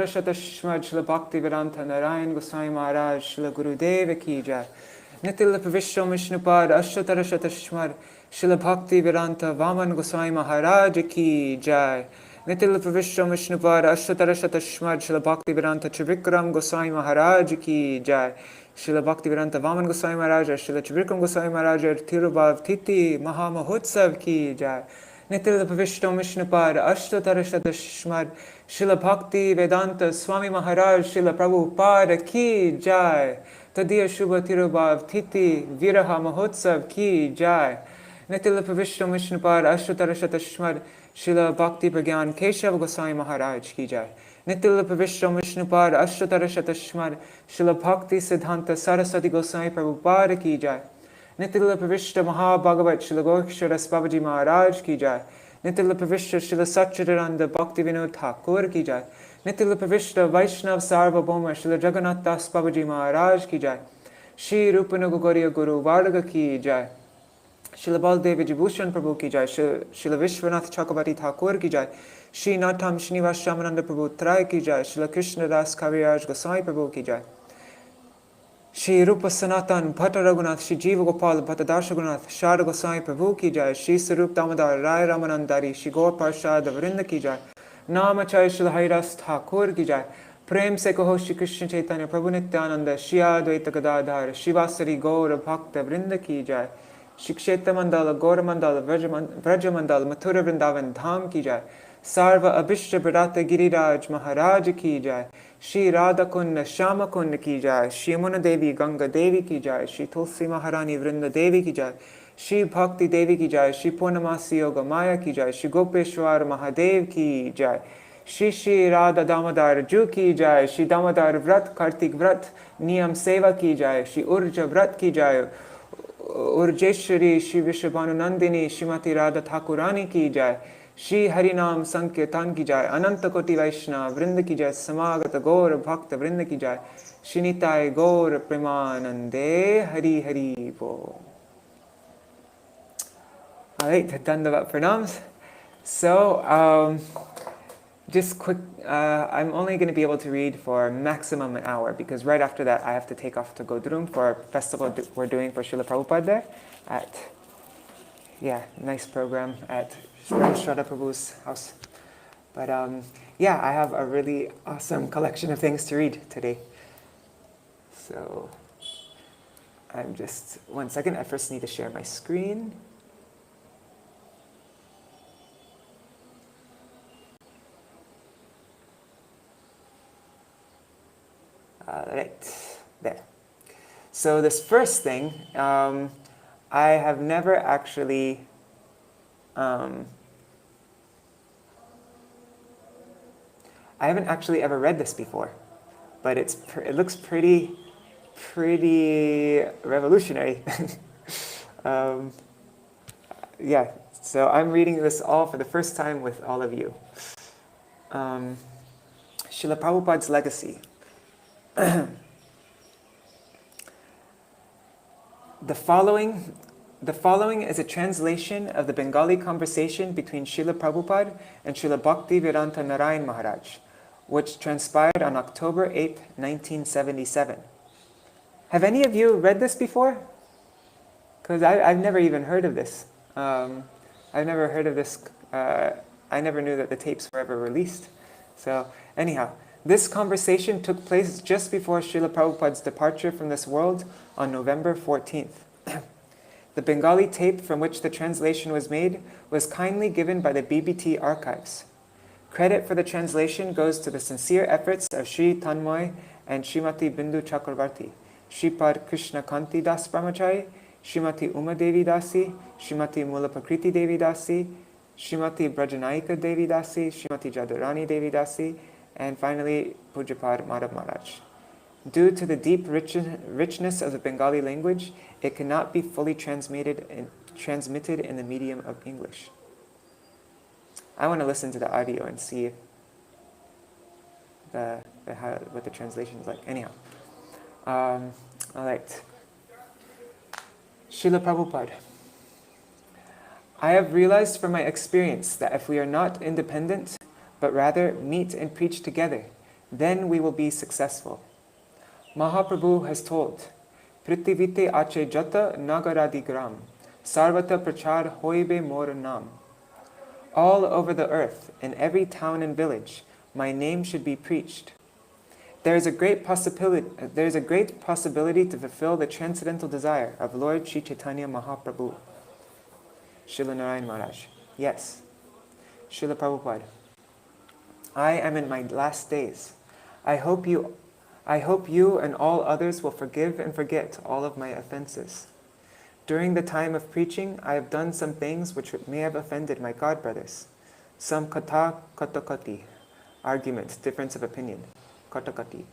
Shatashmad Srila Bhaktivedanta Narayana Gosvami Maharaj Srila Gurudeva Ki Jai. Nitila Pavishram Vishnupad Ashtara Shatashmad Srila Bhaktivedanta Vaman Goswami Maharaj Ki Jai. Nitila Pavishram Vishnupad Ashtara Shatashmad Srila Bhaktivedanta Trivikram Goswami Maharaj Ki Jai. Srila Bhaktivedanta Vaman Goswami Maharaj Srila Trivikram Goswami Maharaj Tirubhav Titi Mahamahotsav Ki Jai. Nitila Pavishram Vishnupad Ashtara Shatashmad Srila Bhakti Vedanta Swami Maharaj Srila Prabhupada Ki Jai. Tadiya Shubha Tirubhav Titi Viraha Mahotsav Ki Jai. Nitila Pavishram Vishnupad Ashtara Shatashmad Srila Bhakti Pragyan Keshav Goswami Maharaj Ki Jai. Nitila Pavishram Vishnupad Ashtara Shatashmad Srila Bhakti Siddhanta Saraswati Goswami Prabhupada Ki Jai. Nitila Pavishra Mahabhagavat Srila Gokshara Babaji Maharaj Ki Jai. Nitila Pavishra Srila Satchidananda Bhakti Vinod Thakur Ki Jai. Nitila Pavishra Vaishnav Sarvabhauma Srila Jagannath Das Babaji Maharaj Ki Jai. Shri Rupana Gogoriya Guru Varga Ki Jai. Srila Baldev Vijibhushan Prabhu Ki Jai. Srila Vishwanath Chakravarti Thakur Ki Jai. Shri Natham Srinivas Shamananda Prabhu Trai Ki Jai. Srila Krishna Das Kaviraj Goswami Prabhu Ki Jai. Shri Rupa Sanatan Bhatta Raghunath Shri Jiva Gopal Bhatta Dasha Gunath Sharda Goswami Prabhu Ki Jai. Shri Sarup Damodar Rai Ramanandari Shri Gaur Parshad Vrinda Ki Jai. Namachay Srila Haridas Thakur Ki Jai. Prem Se Kaho Shri Krishna Chaitanya Prabhu Nityananda Shri Advaita Gadadhar Shivasari Gaur Bhakta Vrinda Ki Jai. Shri Kshetra Mandala Gaur Mandala Vraja Mandala Mathura Vrindavan Dham Ki Jai. Sarva Abhishta Bharata Giriraj Maharaj Ki Jai. Shri Radha Kunda Shama Kunda Ki Jai. Shri Yamuna Devi Ganga Devi Ki Jai. Shri Tulsi Maharani Vrinda Devi Ki Jai. Shri Bhakti Devi Ki Jai. Shri Purnamasi Yoga Maya Ki Jai. Shri Gopeshwar Mahadev Ki Jai. Shri Radha Damodar Ju Ki Jai. Shri Damodar Vrat Kartik Vrat Niyam Seva Ki Jai. Shri Urja Vrat Ki Jai. Urjeshwari Shri Vishabhanu Nandini Shrimati Radha Thakurani Ki Jai. Shri Harinam Sankirtan Ki Jai. Ananta Koti Vaishnava Vrinda Ki Jai. Samagata Gaur Bhakta Vrinda Ki Jai. Shinitai Gaur Premanande Hari Hari Bo. Alright, Dandavat Pranams. So, just quick, I'm only going to be able to read for maximum an hour because right after that I have to take off to Godrum for a festival we're doing for Srila Prabhupada there at, nice program at Srila Prabhu's house. But yeah, I have a really awesome collection of things to read today. So I'm just, 1 second, I first need to share my screen. Right, there. So this first thing, I have never actually I haven't actually ever read this before, but it looks pretty revolutionary. Yeah, so I'm reading this all for the first time with all of you. Srila Prabhupada's legacy. The following is a translation of the Bengali conversation between Srila Prabhupada and Srila Bhaktivedanta Narayana Maharaj, which transpired on October 8, 1977. Have any of you read this before? Because I've never even heard of this. I've never heard of this. I never knew that the tapes were ever released. So anyhow, this conversation took place just before Srila Prabhupada's departure from this world on November 14th. The Bengali tape from which the translation was made was kindly given by the BBT archives. Credit for the translation goes to the sincere efforts of Sri Tanmoy and Srimati Bindu Chakravarti, Sripad Krishna Kanti Das Brahmachari, Srimati Uma Devi Dasi, Srimati Mulapakriti Devi Dasi, Srimati Brajanaika Devi Dasi, Srimati Jadurani Devi Dasi, and finally Pujapad Madhav Maharaj. Due to the deep richness of the Bengali language, it cannot be fully transmitted in the medium of English. I want to listen to the audio and see what the translation is like. Anyhow, all right. Srila Prabhupada. I have realized from my experience that if we are not independent, but rather meet and preach together, Then we will be successful. Mahaprabhu has told, Prithivite ache jata nagaradigram, sarvata prachar hoibe mor nam. All over the earth, in every town and village, my name should be preached. There is a great possibility to fulfill the transcendental desire of Lord Sri Chaitanya Mahaprabhu. Srila Narayana Maharaj. Yes. Srila Prabhupada. I am in my last days. I hope you and all others will forgive and forget all of my offenses. During the time of preaching, I have done some things which may have offended my god brothers. Some kata katakati, argument, difference of opinion, katakati.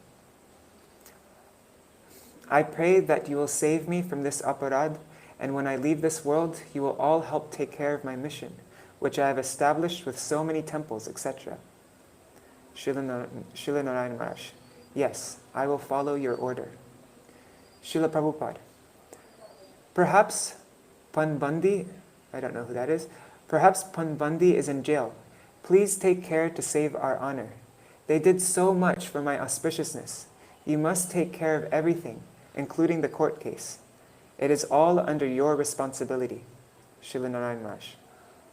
I pray that you will save me from this aparad, and when I leave this world, you will all help take care of my mission, which I have established with so many temples, etc. Srila Narayana Maharaj. Yes, I will follow your order. Srila Prabhupada. Perhaps Panbandi, I don't know who that is, perhaps Panbandi is in jail. Please take care to save our honor. They did so much for my auspiciousness. You must take care of everything, including the court case. It is all under your responsibility. Srila Narayana Maharaj.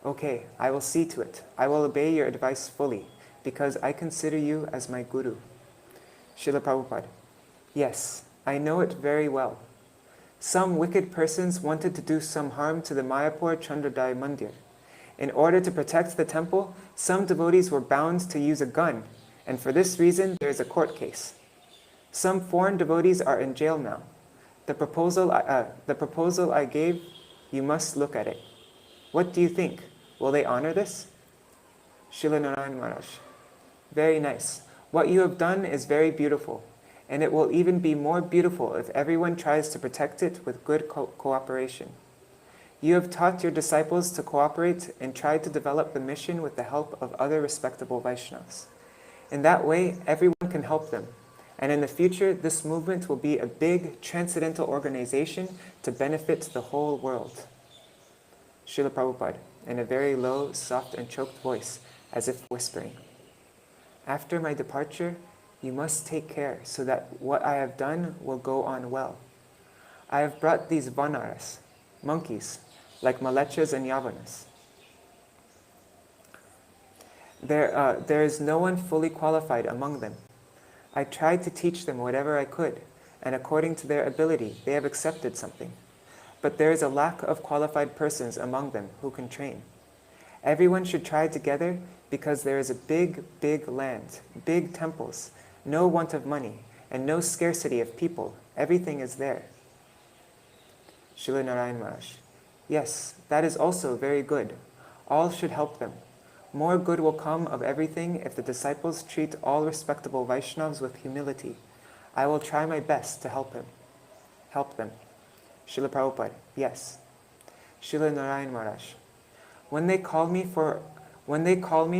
Okay, I will see to it. I will obey your advice fully, because I consider you as my guru. Srila Prabhupada. Yes, I know it very well. Some wicked persons wanted to do some harm to the Mayapur Chandrodaya Mandir. In order to protect the temple, some devotees were bound to use a gun, and for this reason there is a court case. Some foreign devotees are in jail now. The proposal I gave, you must look at it. What do you think? Will they honor this? Srila Narayana Maharaj. Very nice. What you have done is very beautiful, and it will even be more beautiful if everyone tries to protect it with good cooperation. You have taught your disciples to cooperate and tried to develop the mission with the help of other respectable Vaishnavas. In that way, everyone can help them, and in the future, this movement will be a big, transcendental organization to benefit the whole world. Srila Prabhupada, in a very low, soft, and choked voice, as if whispering. After my departure, you must take care so that what I have done will go on well. I have brought these vanaras, monkeys, like malechas and yavanas. There is no one fully qualified among them. I tried to teach them whatever I could, and according to their ability, they have accepted something. But there is a lack of qualified persons among them who can train. Everyone should try together because there is a big, big land, big temples, no want of money, and no scarcity of people. Everything is there. Srila Narayana Maharaj. Yes, that is also very good. All should help them. More good will come of everything if the disciples treat all respectable Vaishnavas with humility. I will try my best to help them. Srila Prabhupada. Yes. Srila Narayana Maharaj. When they call me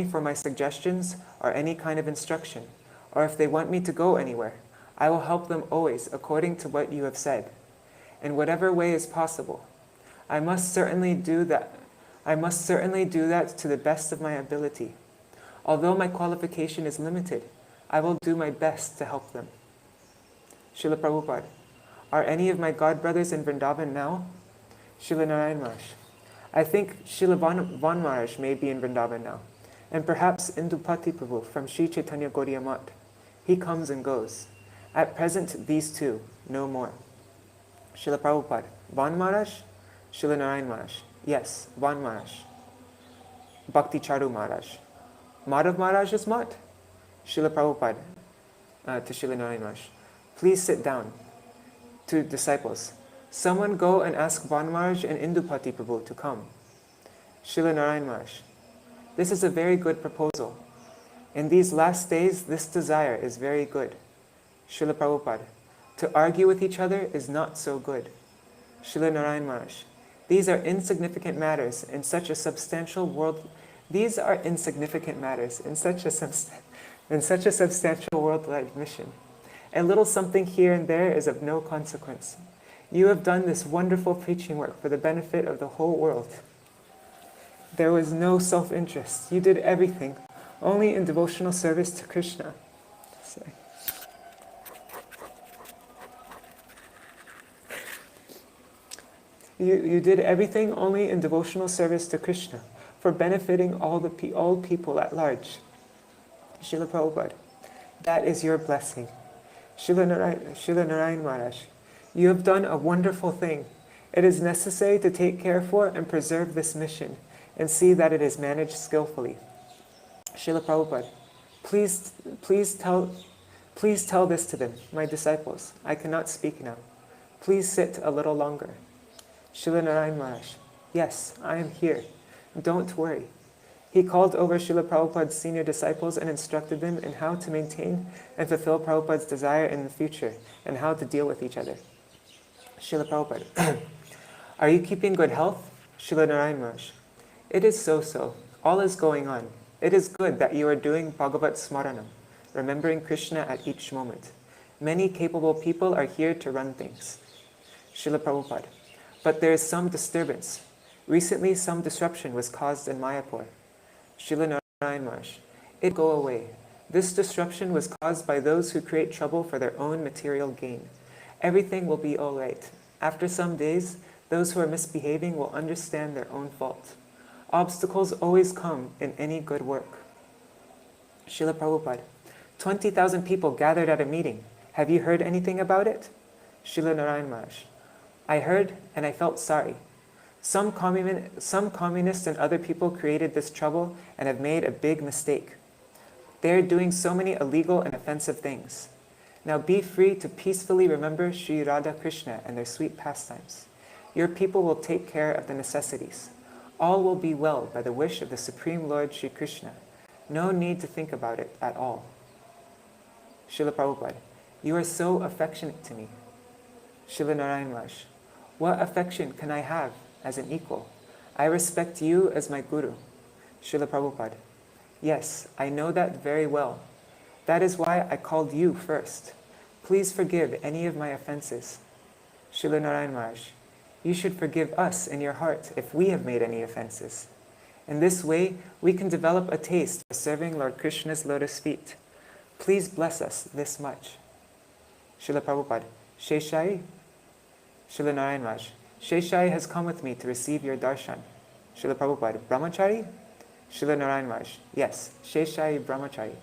for my suggestions or any kind of instruction, or if they want me to go anywhere, I will help them always according to what you have said, in whatever way is possible. I must certainly do that to the best of my ability. Although my qualification is limited, I will do my best to help them. Srila Prabhupada. Are any of my god brothers in Vrindavan now? Srila Narayana Maharaj. I think Srila Van Maharaj may be in Vrindavan now, and perhaps Indupati Prabhu from Sri Chaitanya Gaudiya Math. He comes and goes. At present, these two, no more. Srila Prabhupada. Van Maharaj? Srila Narayana Maharaj. Yes, Van Maharaj. Bhakti Charu Maharaj. Madhav Maharaj is Mat? Srila Prabhupada to Srila Narayana Maharaj. Please sit down. To disciples. Someone go and ask Van Maharaj and Indupati Prabhu to come. Srila Narayana Maharaj. This is a very good proposal. In these last days, this desire is very good. Srila Prabhupada. To argue with each other is not so good. Srila Narayana Maharaj. These are insignificant matters in such a substantial world. These are insignificant matters in such a substantial worldwide mission. A little something here and there is of no consequence. You have done this wonderful preaching work for the benefit of the whole world. There was no self-interest. You did everything only in devotional service to Krishna. Sorry. You did everything only in devotional service to Krishna, for benefiting all people at large. Srila Prabhupada, that is your blessing. Srila Narayana Maharaj, you have done a wonderful thing. It is necessary to take care for and preserve this mission, and see that it is managed skillfully. Srila Prabhupada, please tell this to them, my disciples. I cannot speak now. Please sit a little longer. Srila Narayana Maharaj, yes, I am here. Don't worry. He called over Srila Prabhupada's senior disciples and instructed them in how to maintain and fulfill Prabhupada's desire in the future, and how to deal with each other. Srila Prabhupada, are you keeping good health? Srila Narayana Maharaj, it is so. All is going on. It is good that you are doing Bhagavat Smaranam, remembering Krishna at each moment. Many capable people are here to run things. Srila Prabhupada, but there is some disturbance. Recently, some disruption was caused in Mayapur. Srila Narayana Maharaj, it go away. This disruption was caused by those who create trouble for their own material gain. Everything will be all right. After some days, those who are misbehaving will understand their own fault. Obstacles always come in any good work. Srila Prabhupada, 20,000 people gathered at a meeting. Have you heard anything about it? Srila Narayana Maharaj, I heard and I felt sorry. Some communists and other people created this trouble and have made a big mistake. They are doing so many illegal and offensive things. Now be free to peacefully remember Sri Radha Krishna and their sweet pastimes. Your people will take care of the necessities. All will be well by the wish of the Supreme Lord Sri Krishna. No need to think about it at all. Srila Prabhupada, you are so affectionate to me. Srila Narayana Maharaj, what affection can I have as an equal? I respect you as my guru. Srila Prabhupada, yes, I know that very well. That is why I called you first. Please forgive any of my offenses. Srila Narayana Maharaj, you should forgive us in your heart if we have made any offenses. In this way, we can develop a taste for serving Lord Krishna's lotus feet. Please bless us this much. Srila Prabhupada, Sheshai? Srila Narayana Maharaj, Sheshai has come with me to receive your darshan. Srila Prabhupada, Brahmachari? Srila Narayana Maharaj, yes, Sheshai Brahmachari.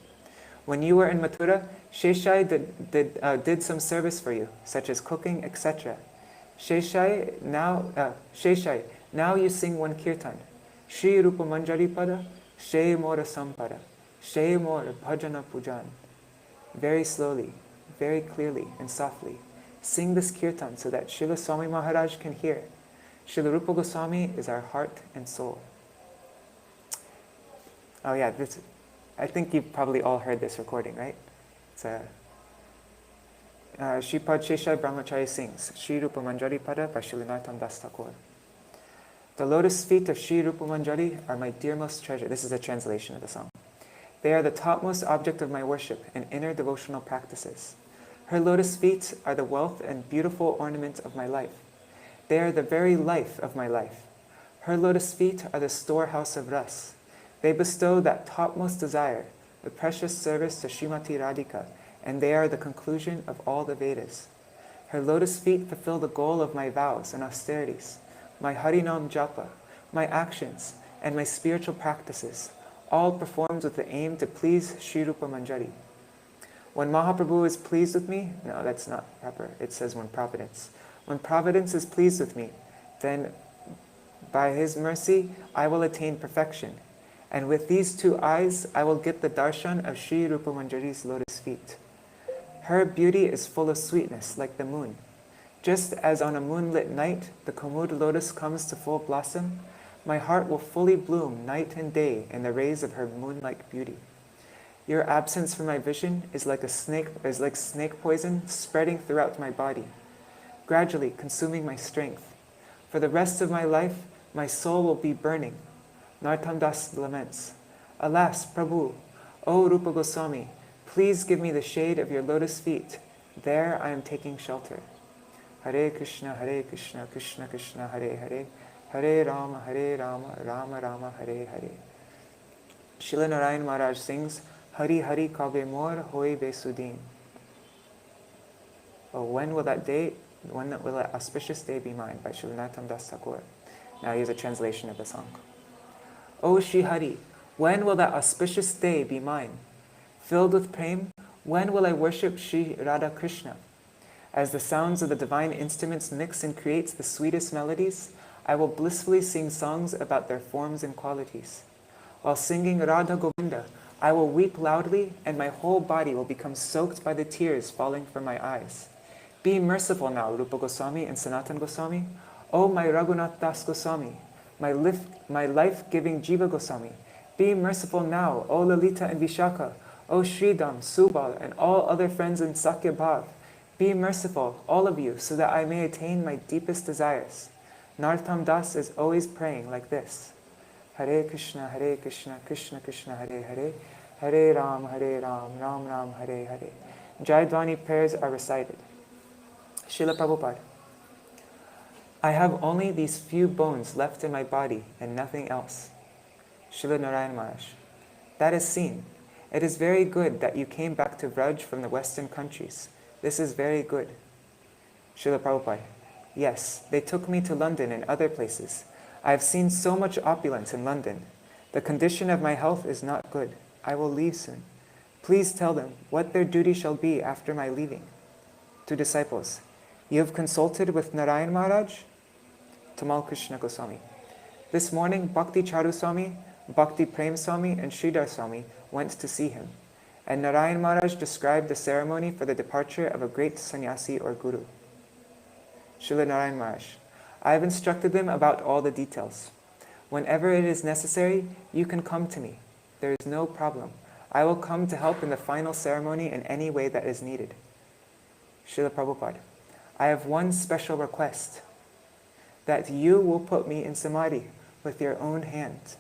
When you were in Mathura, Sheshai did some service for you, such as cooking, etc. Sheshai, now you sing one kirtan. Shri Rupa Manjari Pada, Shri Mora Sampada, Shri Mora Bhajana Pujan. Very slowly, very clearly and softly. Sing this kirtan so that Srila Swami Maharaj can hear. Srila Rupa Goswami is our heart and soul. Oh yeah, I think you've probably all heard this recording, right? It's Shripad Sheshai Brahmachari sings, Shri Rupa Manjari Pada by Srila Narottam Das Thakur. The lotus feet of Shri Rupa Manjari are my dearmost treasure. This is a translation of the song. They are the topmost object of my worship and inner devotional practices. Her lotus feet are the wealth and beautiful ornament of my life. They are the very life of my life. Her lotus feet are the storehouse of ras. They bestow that topmost desire, the precious service to Srimati Radhika, and they are the conclusion of all the Vedas. Her lotus feet fulfill the goal of my vows and austerities, my Harinam Japa, my actions, and my spiritual practices, all performed with the aim to please Sri Rupa Manjari. When Mahaprabhu is pleased with me, no, that's not proper. It says when Providence. When Providence is pleased with me, then by his mercy, I will attain perfection. And with these two eyes, I will get the darshan of Sri Rupa Manjari's lotus feet. Her beauty is full of sweetness, like the moon. Just as on a moonlit night, the Kumud lotus comes to full blossom, my heart will fully bloom night and day in the rays of her moon-like beauty. Your absence from my vision is like snake poison spreading throughout my body, gradually consuming my strength. For the rest of my life, my soul will be burning. Narottam Das laments, alas, Prabhu, O Rupa Goswami, please give me the shade of your lotus feet. There I am taking shelter. Hare Krishna, Krishna Krishna, Hare Hare, Hare Rama, Rama Rama, Hare Hare. Srila Narayana Maharaj sings Hari Hari kabe mor hoi besudin. Oh, when will that auspicious day be mine? By Srila Narottam Das Thakur. Now here's a translation of the song. O Shri Hari, when will that auspicious day be mine? Filled with prem, when will I worship Shri Radha Krishna? As the sounds of the divine instruments mix and creates the sweetest melodies, I will blissfully sing songs about their forms and qualities. While singing Radha Govinda, I will weep loudly, and my whole body will become soaked by the tears falling from my eyes. Be merciful now, Rupa Goswami and Sanatana Goswami. O my Raghunath Das Goswami, my life-giving Jiva Goswami. Be merciful now, O Lalita and Vishaka, O Sridham, Subal, and all other friends in Sakya Bhav. Be merciful, all of you, so that I may attain my deepest desires. Narottam Das is always praying like this. Hare Krishna, Krishna Krishna, Hare Hare, Hare Ram, Ram Ram, Hare Hare. Jayadvani prayers are recited. Srila Prabhupada. I have only these few bones left in my body and nothing else. Srila Narayana Maharaj. That is seen. It is very good that you came back to Vraj from the western countries. This is very good. Srila Prabhupada. Yes, they took me to London and other places. I have seen so much opulence in London. The condition of my health is not good. I will leave soon. Please tell them what their duty shall be after my leaving. To disciples. You have consulted with Narayana Maharaj? Tamal Krishna Goswami. This morning, Bhakti Charu Swami, Bhakti Prem Swami, and Sridhar Swami went to see him. And Narayana Maharaj described the ceremony for the departure of a great sannyasi or guru. Srila Narayana Maharaj. I have instructed them about all the details. Whenever it is necessary, you can come to me. There is no problem. I will come to help in the final ceremony in any way that is needed. Srila Prabhupada. I have one special request. That you will put me in samadhi with your own hand.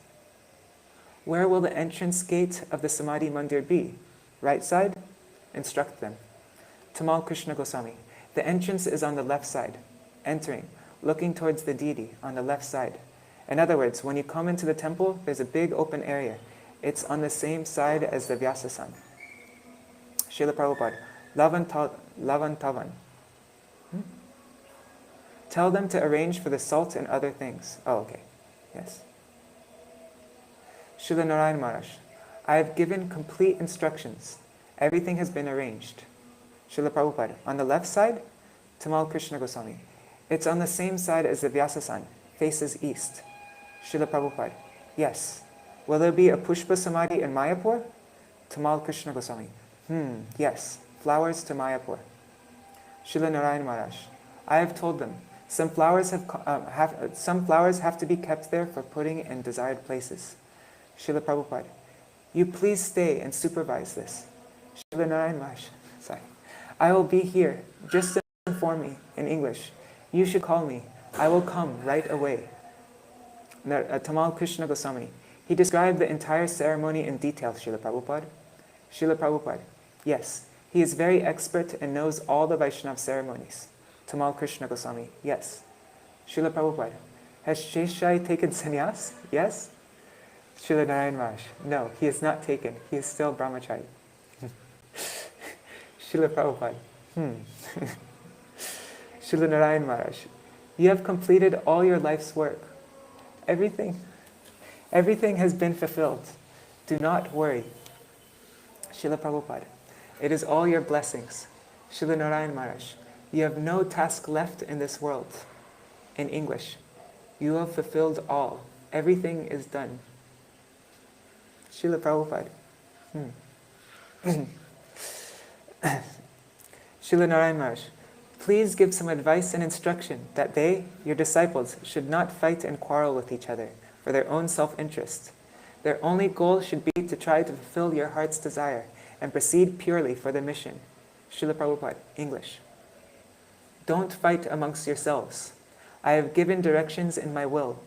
Where will the entrance gate of the samadhi mandir be? Right side? Instruct them. Tamal Krishna Goswami. The entrance is on the left side. Entering, looking towards the deity on the left side. In other words, when you come into the temple, there's a big open area. It's on the same side as the Vyasasan. Srila Prabhupada. Lavan Tavan. Tell them to arrange for the salt and other things. Oh, okay. Yes. Srila Narayana Maharaj. I have given complete instructions. Everything has been arranged. Srila Prabhupada. On the left side, Tamal Krishna Goswami. It's on the same side as the Vyasasan, faces east. Srila Prabhupada. Yes. Will there be a Pushpa Samadhi in Mayapur? Tamal Krishna Goswami. Yes. Flowers to Mayapur. Srila Narayana Maharaj. I have told them. Some flowers have to be kept there for putting in desired places. Srila Prabhupada. You please stay and supervise this. Srila Narayana Maharaj. Sorry. I will be here. Just inform me in English. You should call me. I will come right away. Tamal Krishna Goswami. He described the entire ceremony in detail, Srila Prabhupada. Srila Prabhupada. Yes. He is very expert and knows all the Vaishnava ceremonies. Tamal Krishna Goswami. Yes. Srila Prabhupada. Has Sheshai taken sannyas? Yes. Srila Narayana Maharaj. No, he is not taken. He is still brahmachari. Srila Prabhupada. Srila Narayana Maharaj. You have completed all your life's work. Everything has been fulfilled. Do not worry. Srila Prabhupada. It is all your blessings. Srila Narayana Maharaj. You have no task left in this world. In English. You have fulfilled all. Everything is done. Srila Prabhupada. Srila Narayana Maharaj. Please give some advice and instruction that they, your disciples, should not fight and quarrel with each other for their own self-interest. Their only goal should be to try to fulfill your heart's desire and proceed purely for the mission. Srila Prabhupada, English. Don't fight amongst yourselves. I have given directions in my will.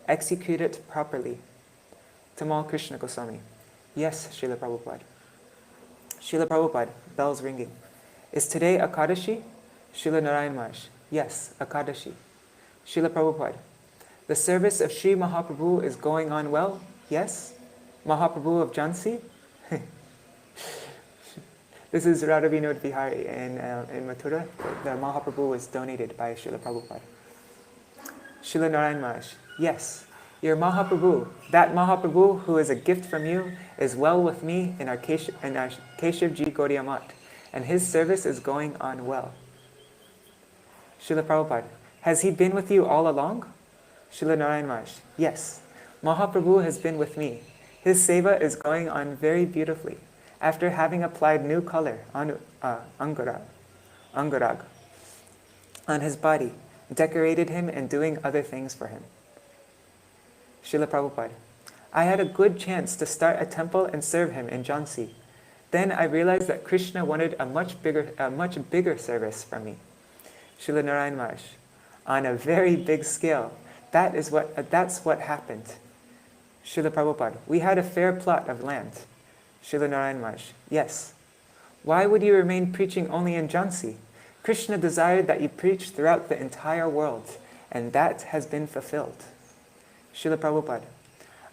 Execute it properly. Tamal Krishna Goswami. Yes, Srila Prabhupada. Srila Prabhupada, bells ringing. Is today Akadashi? Srila Narayana Maharaj. Yes, Akadashi. Srila Prabhupada. The service of Sri Mahaprabhu is going on well? Yes? Mahaprabhu of Jhansi? This is Radha Vinod Vihari in Mathura. The Mahaprabhu was donated by Srila Prabhupada. Srila Narayan Maharaj, yes, your Mahaprabhu, that Mahaprabhu who is a gift from you, is well with me in our Keshavji Gaudiya Mat, and his service is going on well. Srila Prabhupada, has he been with you all along? Srila Narayan Maharaj, yes, Mahaprabhu has been with me. His seva is going on very beautifully. After having applied new color, angarag, on his body, decorated him and doing other things for him. Srila Prabhupada, I had a good chance to start a temple and serve him in Jhansi. Then I realized that Krishna wanted a much bigger service from me. Srila Narayan Maharaj, on a very big scale, that's what happened. Srila Prabhupada, we had a fair plot of land. Srila Narayan Maharaj, yes. Why would you remain preaching only in Jhansi? Krishna desired that you preach throughout the entire world, and that has been fulfilled. Srila Prabhupada,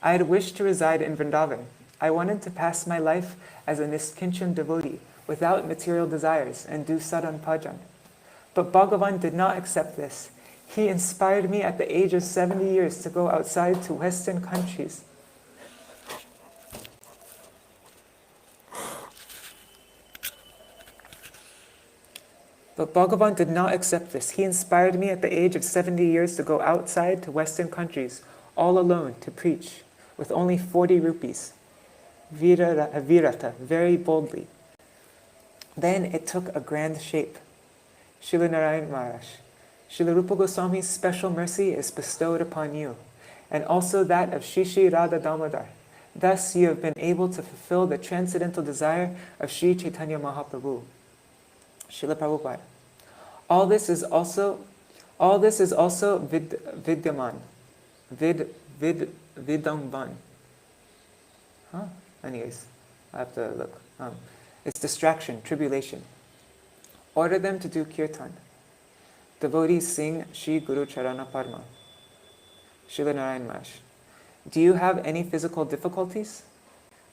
I had wished to reside in Vrindavan. I wanted to pass my life as a Niskinchan devotee, without material desires, and do sadhan bhajan. But Bhagavan did not accept this. He inspired me at the age of 70 years to go outside to Western countries. But Bhagavan did not accept this. He inspired me at the age of 70 years to go outside to Western countries, all alone, to preach, with only 40 rupees. Virata, very boldly. Then it took a grand shape. Srila Narayan Maharaj, Srila Rupa Goswami's special mercy is bestowed upon you, and also that of Shri Shri Radha Damodar. Thus you have been able to fulfill the transcendental desire of Sri Chaitanya Mahaprabhu. Srila Prabhupada, all this is also vidyaman, vidamban. Anyways, I have to look. It's distraction, tribulation. Order them to do kirtan. Devotees sing Shri Guru Charana Parma. Srila Narayan Maharaj, do you have any physical difficulties?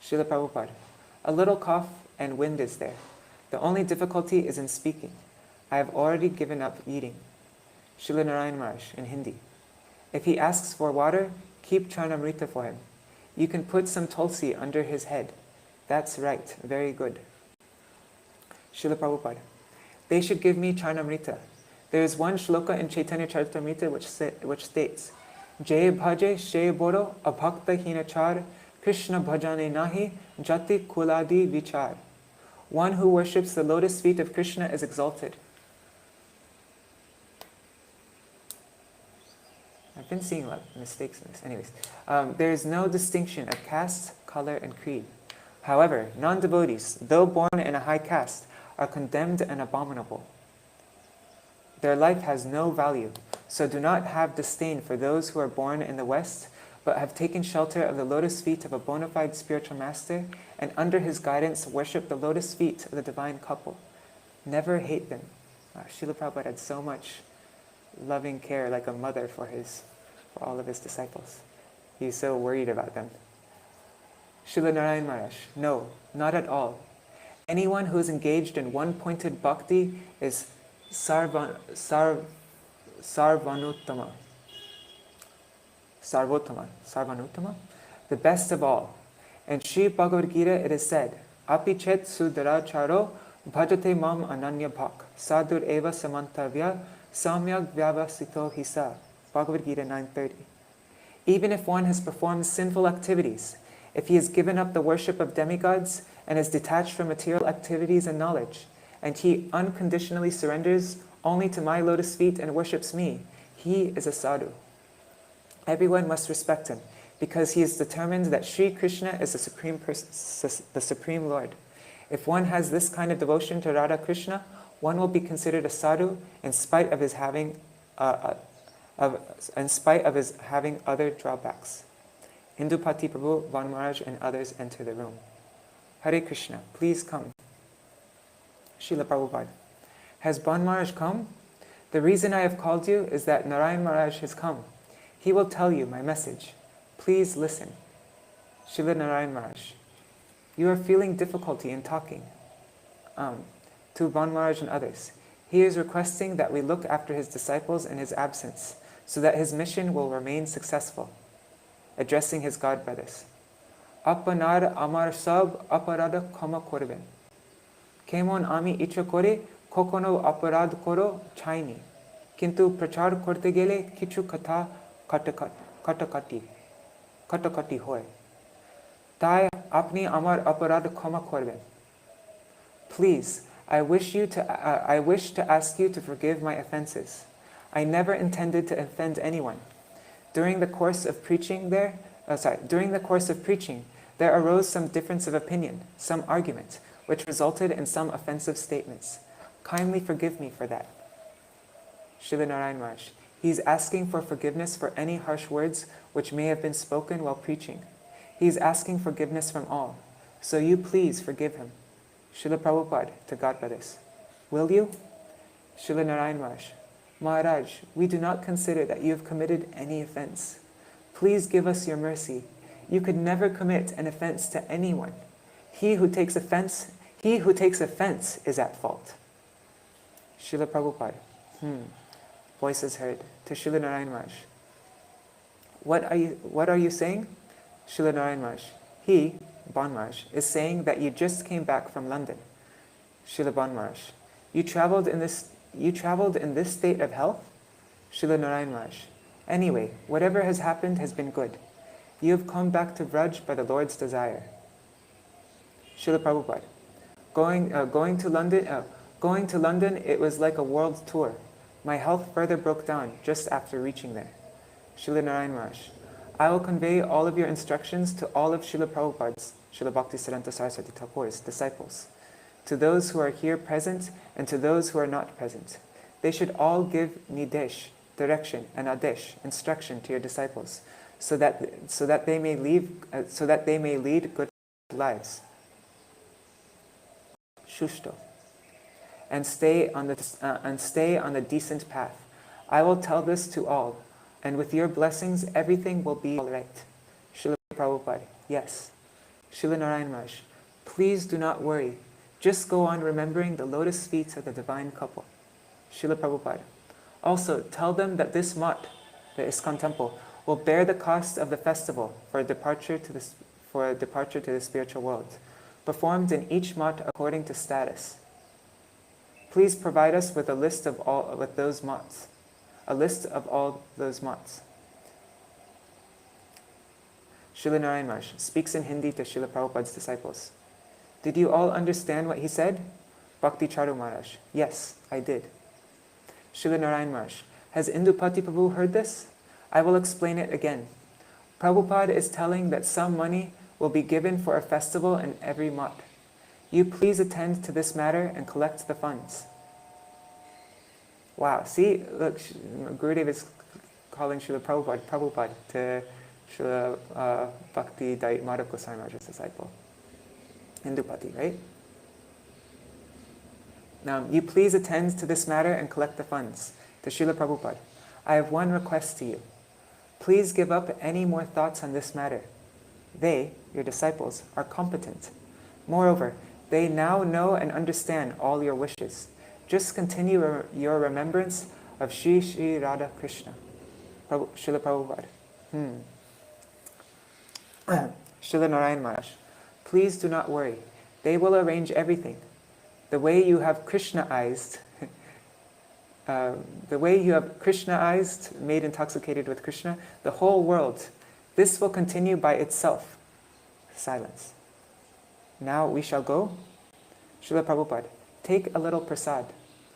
Srila Prabhupada, a little cough and wind is there. The only difficulty is in speaking. I have already given up eating. Srila Narayan Maharaj in Hindi, if he asks for water, keep charnamrita for him. You can put some tulsi under his head. That's right, very good. Srila Prabhupada, they should give me charnamrita. There is one shloka in Chaitanya Charitamrita which states, Jai bhaje she boro abhakta hinachar Krishna bhajane nahi jati kuladi vichar. One who worships the lotus feet of Krishna is exalted. I've been seeing a lot of mistakes in this. Anyways, there is no distinction of caste, color, and creed. However, non-devotees, though born in a high caste, are condemned and abominable. Their life has no value, so do not have disdain for those who are born in the West, but have taken shelter of the lotus feet of a bona fide spiritual master, and under his guidance worship the lotus feet of the divine couple. Never hate them. Srila Prabhupada had so much loving care, like a mother for all of his disciples. He was so worried about them. Srila Narayan Maharaj, no, not at all. Anyone who is engaged in one-pointed bhakti is sarvanuttama. Sarvanuttama, the best of all. In Sri Bhagavad Gita it is said, Apichet sudaracharo bhajate mam ananya bhak sadur eva samantavya samyak vyavasito hisa. Bhagavad Gita 9:30. Even if one has performed sinful activities, if he has given up the worship of demigods and is detached from material activities and knowledge, and he unconditionally surrenders only to my lotus feet and worships me, he is a sadhu. Everyone must respect him, because he is determined that Sri Krishna is the Supreme Lord. If one has this kind of devotion to Radha Krishna, one will be considered a sadhu in spite of his having other drawbacks. Indupati Prabhu, Van Maharaj, and others enter the room. Hare Krishna, please come. Srila Prabhupada, has Ban Maharaj come? The reason I have called you is that Narayan Maharaj has come. He will tell you my message. Please listen. Srila Narayan Maharaj, you are feeling difficulty in talking. to Ban Maharaj and others. He is requesting that we look after his disciples in his absence, so that his mission will remain successful. Addressing his god brothers. Apanar amar sab aparada kama korben. Kemon ami icha kore kokono aparad koro chaini. Kintu prachar korte gele kichu katha katakati hoy. Tai apni amar aparad kama korben. Please, I wish to ask you to forgive my offenses. I never intended to offend anyone. During the course of preaching, there arose some difference of opinion, some argument, which resulted in some offensive statements. Kindly forgive me for that. Srila Narayana Maharaj. He is asking for forgiveness for any harsh words which may have been spoken while preaching. He is asking forgiveness from all. So you please forgive him. Srila Prabhupada to God brothers. Will you? Srila Narayana Maharaj. Maharaj, we do not consider that you have committed any offense. Please give us your mercy. You could never commit an offense to anyone. He who takes offense is at fault. Srila Prabhupada. Voices heard. To Srila Narayana Maharaj. What are you saying? Srila Narayana Maharaj. He, Ban Maharaj, is saying that you just came back from London. Srila Ban Maharaj. You traveled in this state of health? Srila Narayana Maharaj. Anyway, whatever has happened has been good. You have come back to Vraj by the Lord's desire. Srila Prabhupada. Going to London, it was like a world tour. My health further broke down just after reaching there. Srila Narayana Maharaj. I will convey all of your instructions to all of Srila Prabhupada's, Srila Bhaktisiddhanta Saraswati Thakur's disciples, to those who are here present and to those who are not present. They should all give nidesh, direction, and adesh, instruction to your disciples, so that they may lead good lives. Shushto. And stay on the decent path. I will tell this to all, and with your blessings, everything will be all right. Srila Prabhupada. Yes. Srila Narayana Maharaj. Please do not worry. Just go on remembering the lotus feet of the divine couple. Srila Prabhupada. Also, tell them that this mat, the ISKCON temple, will bear the cost of the festival for a departure to the spiritual world, performed in each mat according to status. Please provide us with a list of all those mats. A list of all those mats. Srila Narayana Maharaj speaks in Hindi to Srila Prabhupada's disciples. Did you all understand what he said? Bhakti Charu Maharaj. Yes, I did. Srila Narayana Maharaj. Has Indupati Prabhu heard this? I will explain it again. Prabhupada is telling that some money will be given for a festival in every mat. You please attend to this matter and collect the funds. Wow, see, look, Gurudev is calling Srila Prabhupada to Srila Bhakti Madhav Goswami Maharaj's disciple. Indupati, right? Now, you please attend to this matter and collect the funds. To Srila Prabhupada, I have one request to you. Please give up any more thoughts on this matter. They, your disciples, are competent. Moreover, they now know and understand all your wishes. Just continue your remembrance of Sri Radha Krishna. Srila Prabhupada. Srila Narayana Maharaj. Please do not worry. They will arrange everything. The way you have Krishnaized, made intoxicated with Krishna, the whole world, this will continue by itself. Silence. Now we shall go. Srila Prabhupada. Take a little prasad.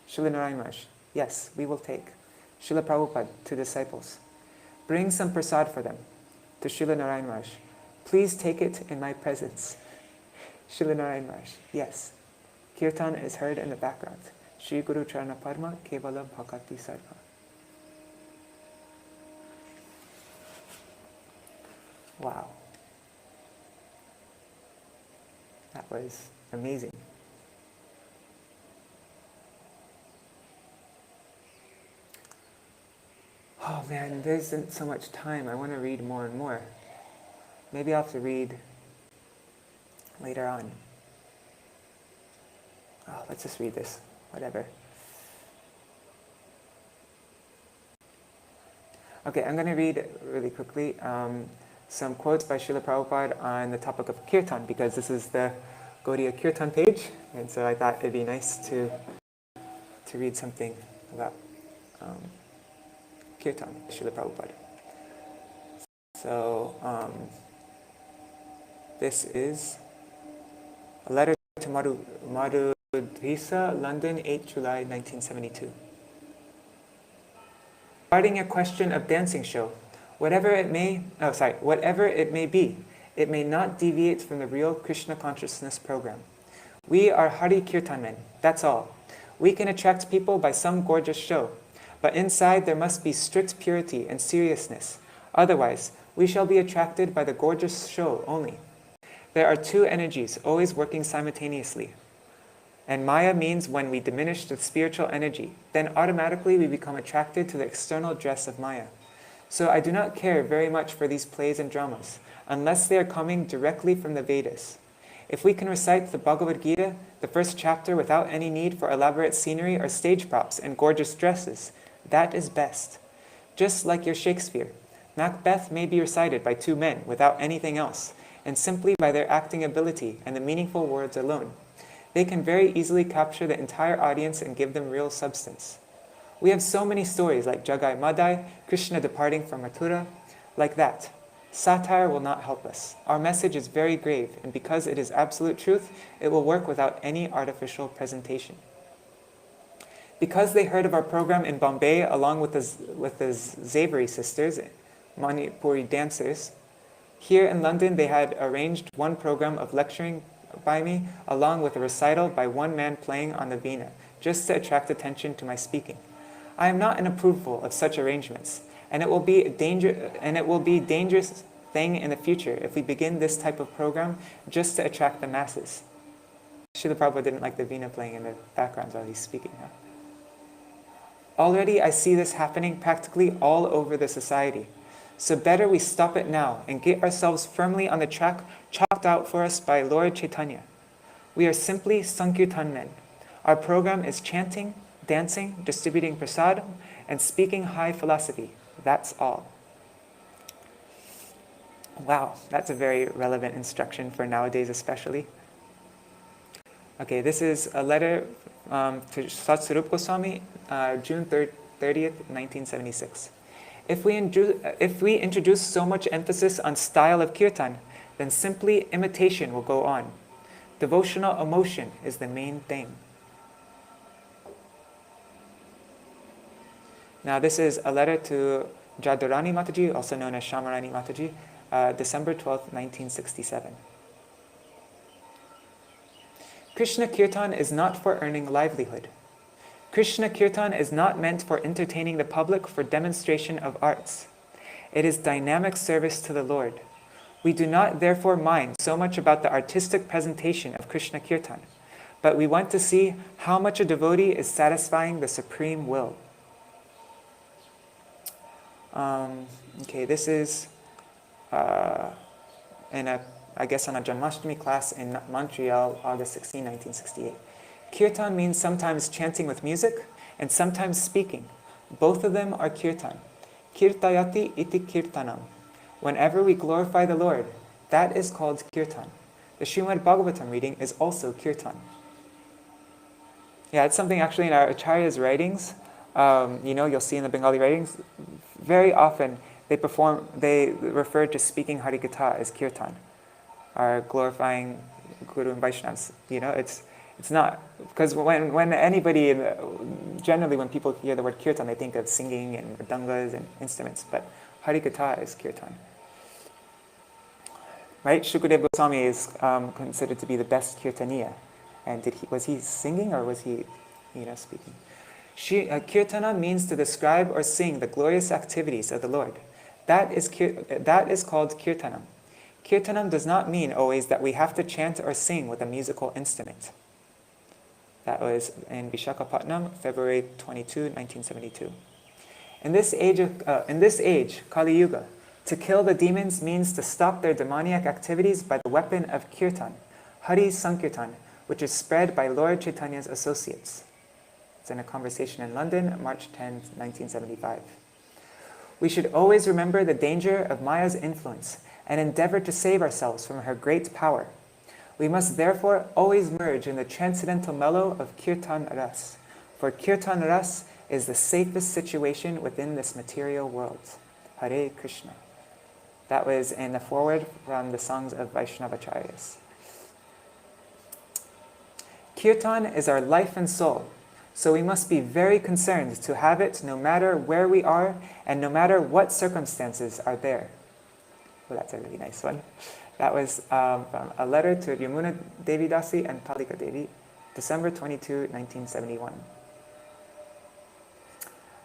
Srila Narayana Maharaj. Yes, we will take. Srila Prabhupada to disciples. Bring some prasad for them. To Srila Narayana Maharaj. Please take it in my presence. Srila Narayana Maharaj. Yes. Kirtan is heard in the background. Shri Guru Charana Padma Kevala Bhakati Sarva. Wow. That was amazing. Oh man, there isn't so much time. I want to read more and more. Maybe I'll have to read later on. let's just read this, whatever. Okay, I'm going to read really quickly some quotes by Srila Prabhupada on the topic of kirtan, because this is the Gaudiya Kirtan page, and so I thought it'd be nice to read something about kirtan, Srila Prabhupada. So this is a letter to Madhurisa, London, 8 July 1972. Regarding a question of dancing show, whatever it may be, it may not deviate from the real Krishna consciousness program. We are Hari Kirtan men, that's all. We can attract people by some gorgeous show, but inside there must be strict purity and seriousness. Otherwise, we shall be attracted by the gorgeous show only. There are two energies always working simultaneously. And Maya means when we diminish the spiritual energy, then automatically we become attracted to the external dress of Maya. So I do not care very much for these plays and dramas, unless they are coming directly from the Vedas. If we can recite the Bhagavad Gita, the first chapter, without any need for elaborate scenery or stage props and gorgeous dresses, that is best. Just like your Shakespeare, Macbeth may be recited by two men without anything else, and simply by their acting ability and the meaningful words alone. They can very easily capture the entire audience and give them real substance. We have so many stories like Jagai Madai, Krishna departing from Mathura, like that. Satire will not help us. Our message is very grave, and because it is absolute truth, it will work without any artificial presentation. Because they heard of our program in Bombay along with the Zavery sisters, Manipuri dancers, here in London they had arranged one program of lecturing by me along with a recital by one man playing on the veena, just to attract attention to my speaking. I am not in approval of such arrangements, and it will be a dangerous thing in the future if we begin this type of program just to attract the masses. Srila Prabhupada didn't like the veena playing in the background while he's speaking. Huh? Already I see this happening practically all over the society. So better we stop it now and get ourselves firmly on the track chalked out for us by Lord Chaitanya. We are simply Sankirtan men. Our program is chanting, dancing, distributing prasadam, and speaking high philosophy. That's all. Wow, that's a very relevant instruction for nowadays especially. Okay, this is a letter to Sri Gosvami, June 30th, 1976. If we introduce so much emphasis on style of kirtan, then simply imitation will go on. Devotional emotion is the main thing. Now this is a letter to Jadurani Mataji, also known as Shamarani Mataji, December 12th, 1967. Krishna Kirtan is not for earning livelihood. Krishna Kirtan is not meant for entertaining the public for demonstration of arts. It is dynamic service to the Lord. We do not therefore mind so much about the artistic presentation of Krishna Kirtan, but we want to see how much a devotee is satisfying the supreme will. Okay, this is on a Janmashtami class in Montreal, August 16, 1968. Kirtan means sometimes chanting with music and sometimes speaking. Both of them are kirtan. Kirtayati iti kirtanam. Whenever we glorify the Lord, that is called kirtan. The Srimad Bhagavatam reading is also kirtan. Yeah, it's something actually in our Acharya's writings, you'll see in the Bengali writings, very often they refer to speaking Harikatha as kirtan, or glorifying Guru and Vaishnavas. It's not, because generally when people hear the word kirtan, they think of singing and mridangas and instruments, but Harikatha is kirtan. Right? Shukadeva Goswami is considered to be the best kirtaniya. And was he singing or was he speaking? Kirtana means to describe or sing the glorious activities of the Lord. That is called kirtanam. Kirtanam does not mean always that we have to chant or sing with a musical instrument. That was in Vishakhapatnam, February 22, 1972. In this age, Kali Yuga, to kill the demons means to stop their demoniac activities by the weapon of kirtan, Hari Sankirtan, which is spread by Lord Chaitanya's associates. It's in a conversation in London, March 10, 1975. We should always remember the danger of Maya's influence and endeavor to save ourselves from her great power. We must therefore always merge in the transcendental mellow of kirtan ras, for kirtan ras is the safest situation within this material world. Hare Krishna. That was in the foreword from the songs of Vaishnavacharyas. Kirtan is our life and soul, so we must be very concerned to have it no matter where we are and no matter what circumstances are there. Well, that's a really nice one. That was from a letter to Yamuna Devi Dasi and Palika Devi, December 22, 1971.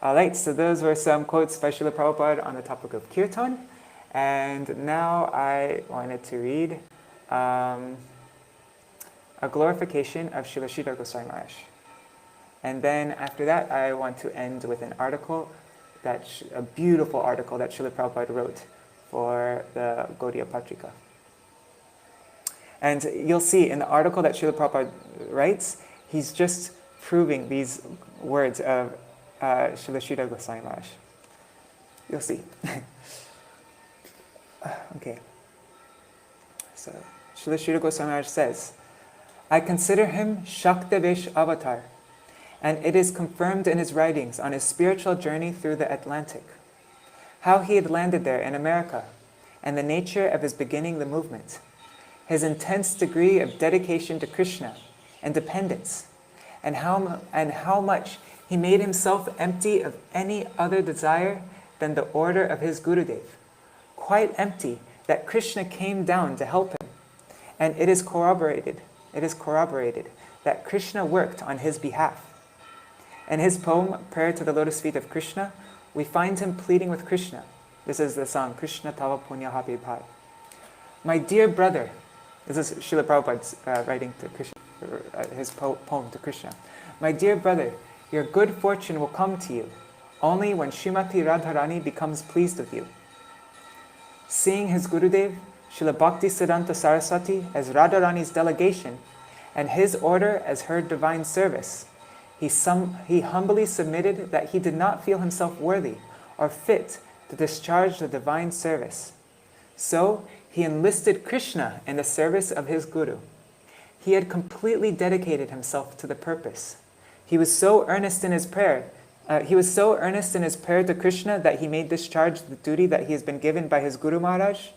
All right, so those were some quotes by Srila Prabhupada on the topic of kirtan. And now I wanted to read a glorification of Srila Sridhar Goswami Maharaj. And then after that, I want to end with an article, a beautiful article that Srila Prabhupada wrote for the Gaudiya-patrika. And you'll see in the article that Srila Prabhupada writes, he's just proving these words of Srila Sridhar Goswami Maharaj. You'll see. Okay. So, Srila Sridhar Goswami Maharaj says, I consider him Shaktavesh avatar, and it is confirmed in his writings on his spiritual journey through the Atlantic, how he had landed there in America, and the nature of his beginning the movement, his intense degree of dedication to Krishna and dependence, and how much he made himself empty of any other desire than the order of his Gurudev, quite empty that Krishna came down to help him. And it is corroborated that Krishna worked on his behalf. In his poem, Prayer to the Lotus Feet of Krishna, we find him pleading with Krishna. This is the song, Krishna Tava Punya Habibhai. My dear brother, this is Srila Prabhupada's writing to Krishna, his poem to Krishna. My dear brother, your good fortune will come to you only when Srimati Radharani becomes pleased with you. Seeing his Gurudev, Srila Bhakti Siddhanta Saraswati, as Radharani's delegation and his order as her divine service, he humbly submitted that he did not feel himself worthy or fit to discharge the divine service. So he enlisted Krishna in the service of his Guru. He had completely dedicated himself to the purpose. He was so earnest in his prayer to Krishna that he may discharge the duty that he has been given by his Guru Maharaj,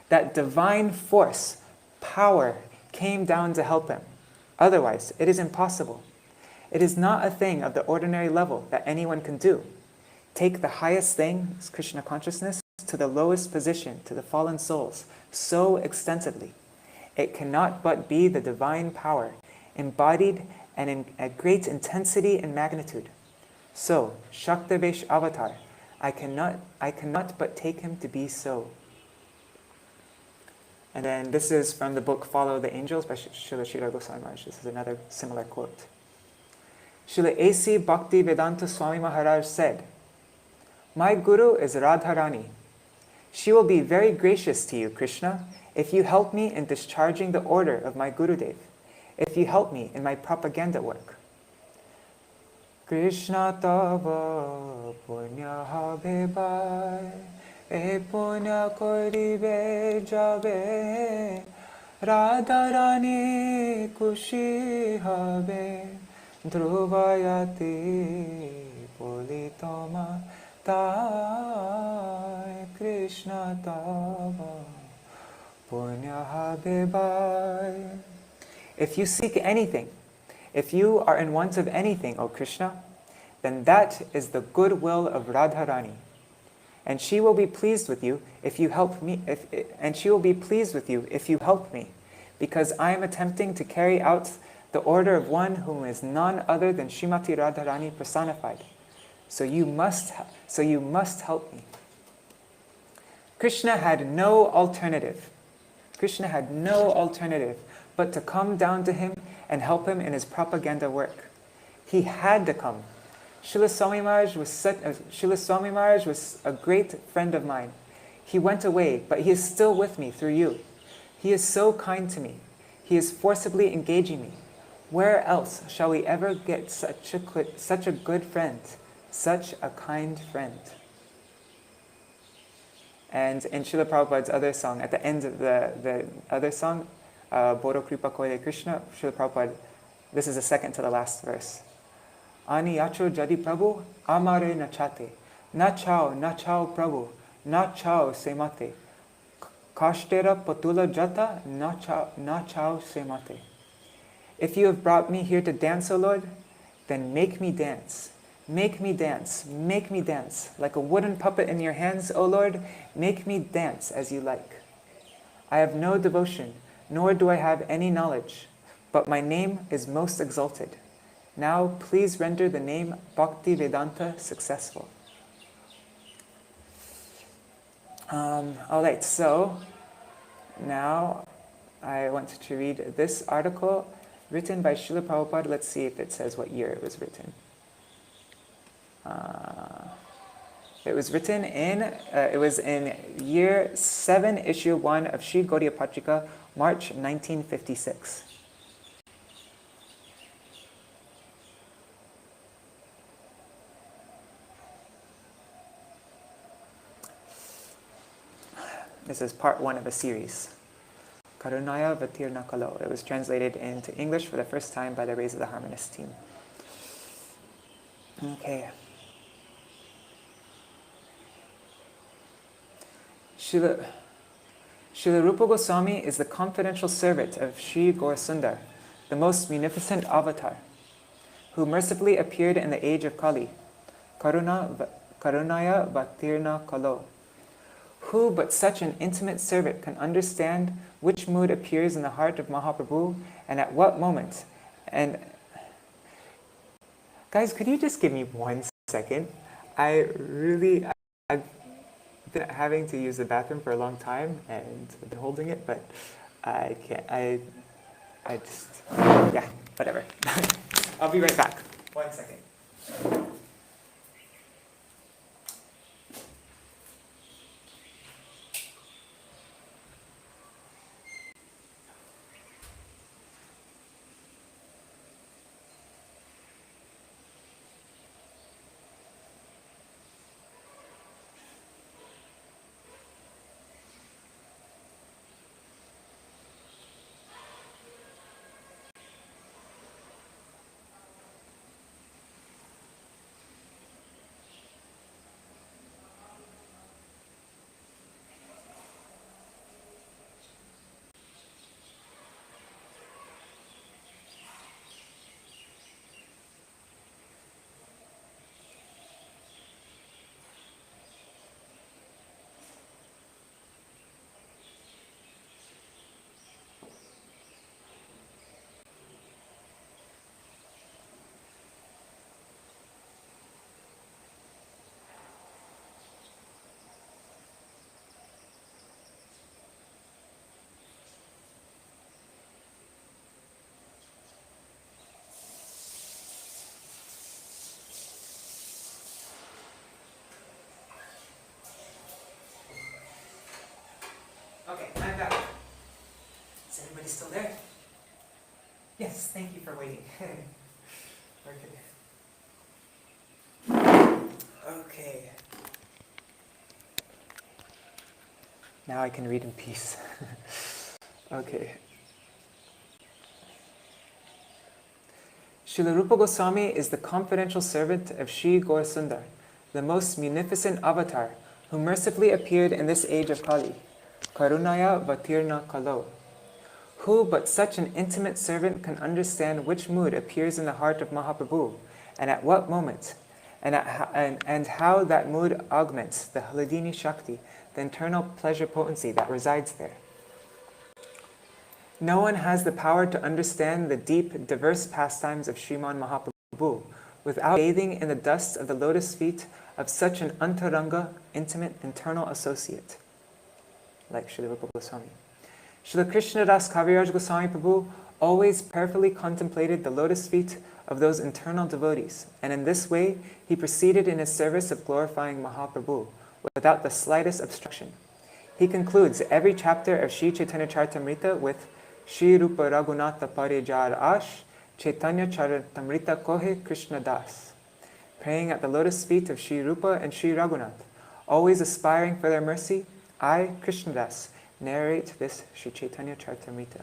that divine force, power, came down to help him. Otherwise, it is impossible. It is not a thing of the ordinary level that anyone can do. Take the highest thing, Krishna consciousness, to the lowest position, to the fallen souls, so extensively. It cannot but be the divine power, embodied and in a great intensity and magnitude. So, Shaktavesh avatar, I cannot but take him to be so. And then this is from the book Follow the Angels by Srila Sridhar Goswami Maharaj. This is another similar quote. Srila A.C. Bhakti Vedanta Swami Maharaj said, My Guru is Radharani. She will be very gracious to you, Krishna, if you help me in discharging the order of my Gurudev, if you help me in my propaganda work. Krishna tava punya habe e punya koribe jabe Radharani kushi habe Dhruvayati politoma tai Krishna tava punya habe. If you seek anything, if you are in want of anything, O Krishna, then that is the goodwill of Radharani. And she will be pleased with you if you help me, because I am attempting to carry out the order of one whom is none other than Srimati Radharani personified. So you must help me. Krishna had no alternative but to come down to him and help him in his propaganda work. He had to come. Srila Swami Maharaj was a great friend of mine. He went away, but he is still with me through you. He is so kind to me. He is forcibly engaging me. Where else shall we ever get such a good friend, such a kind friend? And in Srila Prabhupada's other song, at the end of the other song, Boro Kripa Koile Krishna, Srila Prabhupada, this is the second to the last verse. Ani yacho jadi Prabhu, amare nachate. Na chao Prabhu, na chao semate. Kashtera patula jata, na chao semate. If you have brought me here to dance, O Lord, then make me dance. Make me dance, make me dance. Like a wooden puppet in your hands, O Lord, make me dance as you like. I have no devotion, nor do I have any knowledge, but my name is most exalted. Now please render the name Bhakti Vedanta successful. Alright, so now I want to read this article written by Srila Prabhupada. Let's see if it says what year it was written. It was written in, it was in year 7, issue 1 of Sri Gaudiya-patrika, March 1956. This is part 1 of a series. Gʟᴏ kalo. It was translated into English for the first time by the Rays of the Harmonist team. Okay. Srila Rupa Goswami is the confidential servant of Sri Gaur Sundar, the most munificent avatar, who mercifully appeared in the age of Kali, Karunaya Bhaktirna Kalo. Who but such an intimate servant can understand which mood appears in the heart of Mahaprabhu and at what moment? And guys, could you just give me 1 second? I've been having to use the bathroom for a long time and I've been holding it, but I can't, yeah, whatever. I'll be right back. 1 second. Okay, I'm back. Is everybody still there? Yes, thank you for waiting. Okay. Now I can read in peace. Okay. Srila Rupa Goswami is the confidential servant of Sri Gaur Sundar, the most munificent avatar who mercifully appeared in this age of Kali. Karunaya Bhaktirna Kalo. Who but such an intimate servant can understand which mood appears in the heart of Mahaprabhu, and at what moment, and how that mood augments the Hladini Shakti, the internal pleasure potency that resides there. No one has the power to understand the deep, diverse pastimes of Sriman Mahaprabhu without bathing in the dust of the lotus feet of such an antaranga, intimate, internal associate, like Srila Rupa Goswami. Srila Krishna Das Kaviraj Goswami Prabhu always prayerfully contemplated the lotus feet of those internal devotees, and in this way he proceeded in his service of glorifying Mahaprabhu without the slightest obstruction. He concludes every chapter of Sri Chaitanya Charitamrita with Shri Rupa Raghunatha Parijar Ash Chaitanya Charitamrita Kohe Krishna Das, praying at the lotus feet of Sri Rupa and Sri Raghunath, always aspiring for their mercy, I, Krishna Das, narrate this Sri Chaitanya Charitamrita.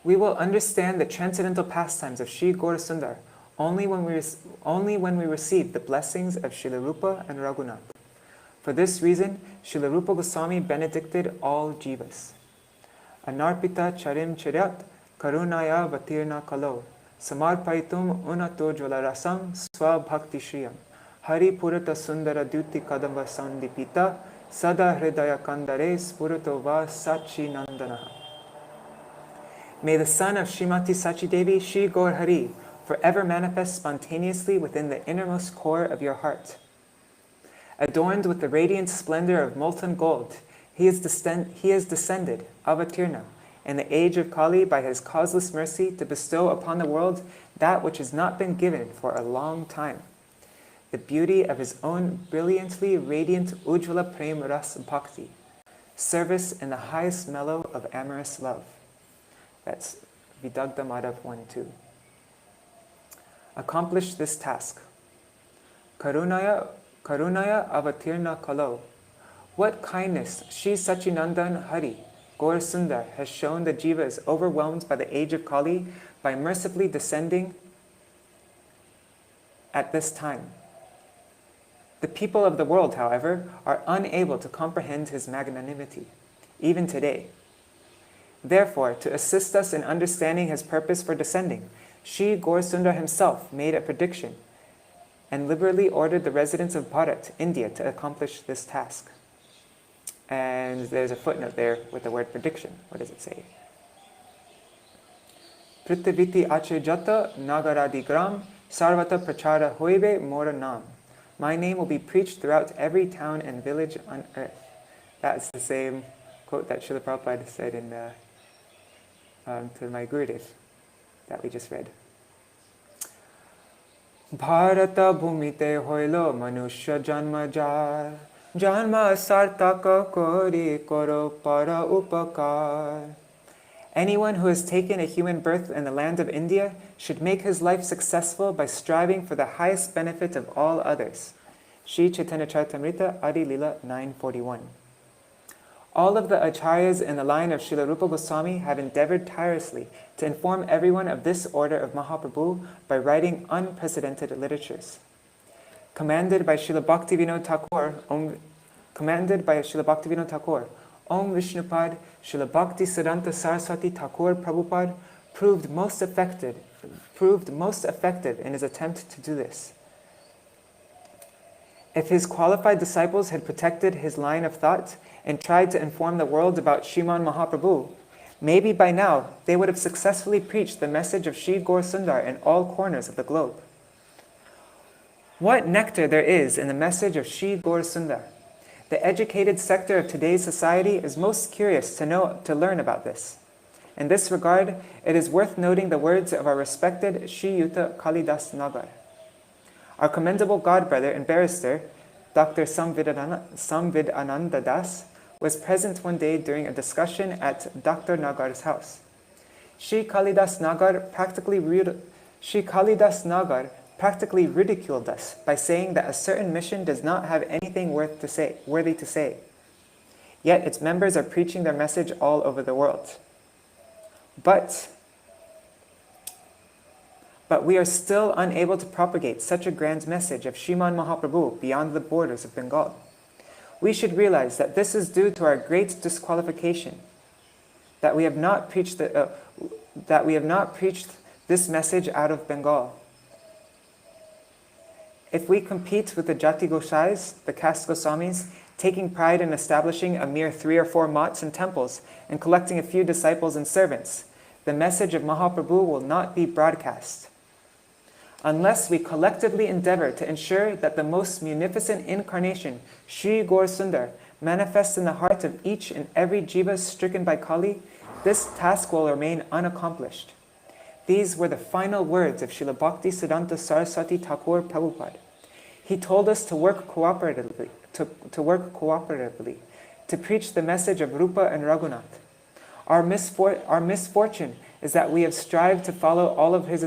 We will understand the transcendental pastimes of Sri Gaura Sundar only when we receive the blessings of Srila Rupa and Raghunath. For this reason, Srila Rupa Goswami benedicted all jivas. Anarpita charim chiryat karunaya vatirna kalo samarpaitum unato jvalarasam swa bhakti shriyam hari purata sundara duti kadamba sandipita sada hridaya kandare spurito va sachi nandanaha. May the son of Srimati Sachi Devi, Sri Gaur Hari, forever manifest spontaneously within the innermost core of your heart. Adorned with the radiant splendor of molten gold, he is descended, avatirna, in the age of Kali by his causeless mercy to bestow upon the world that which has not been given for a long time, the beauty of his own brilliantly radiant Ujjvala Prem Ras Bhakti, service in the highest mellow of amorous love. That's Vidagdha Madhav 1-2. Accomplish this task. Karunaya avatirna kalo. What kindness Sri Sachinandan Hari, Gaur Sundar, has shown the jivas overwhelmed by the age of Kali by mercifully descending at this time. The people of the world, however, are unable to comprehend his magnanimity, even today. Therefore, to assist us in understanding his purpose for descending, Sri Gaur Sundar himself made a prediction and liberally ordered the residents of Bharat, India, to accomplish this task. And there's a footnote there with the word prediction. What does it say? Prithiviti achejata nagaradigram sarvata prachara hoive mora nam. My name will be preached throughout every town and village on earth. That's the same quote that Srila Prabhupada said in to my Gurudev that we just read. Bharata bhumite hoilo manushya janma jar janma sartaka kori koro para upakar. Anyone who has taken a human birth in the land of India should make his life successful by striving for the highest benefit of all others. Sri Chaitanya Charitamrita Adi Lila 9:41. All of the acharyas in the line of Srila Rupa Goswami have endeavored tirelessly to inform everyone of this order of Mahaprabhu by writing unprecedented literatures. Commanded by Srila Bhaktivinoda Thakur, Om Vishnupad, Srila Bhakti Siddhanta Saraswati Thakur Prabhupada proved most effective in his attempt to do this. If his qualified disciples had protected his line of thought and tried to inform the world about Sriman Mahaprabhu, maybe by now they would have successfully preached the message of Sri Gaur Sundar in all corners of the globe. What nectar there is in the message of Sri Gaur Sundar! The educated sector of today's society is most curious to learn about this. In this regard, it is worth noting the words of our respected Sri Yuta Kalidas Nagar. Our commendable godbrother and barrister, Dr. Samvid Ananda Das, was present one day during a discussion at Dr. Nagar's house. Sri Kalidas Nagar practically ridiculed us by saying that a certain mission does not have anything worthy to say. Yet its members are preaching their message all over the world. But we are still unable to propagate such a grand message of Sriman Mahaprabhu beyond the borders of Bengal. We should realize that this is due to our great disqualification, that we have not preached this message out of Bengal. If we compete with the Jati Gosais, the caste Goswamis, taking pride in establishing a mere 3 or 4 mats and temples and collecting a few disciples and servants, the message of Mahaprabhu will not be broadcast. Unless we collectively endeavor to ensure that the most munificent incarnation, Sri Gaur Sundar, manifests in the heart of each and every jiva stricken by Kali, this task will remain unaccomplished. These were the final words of Srila Bhakti Siddhanta Saraswati Thakur Prabhupada. He told us to work cooperatively, to preach the message of Rupa and Raghunath. Our misfortune is that we have strived to follow all of his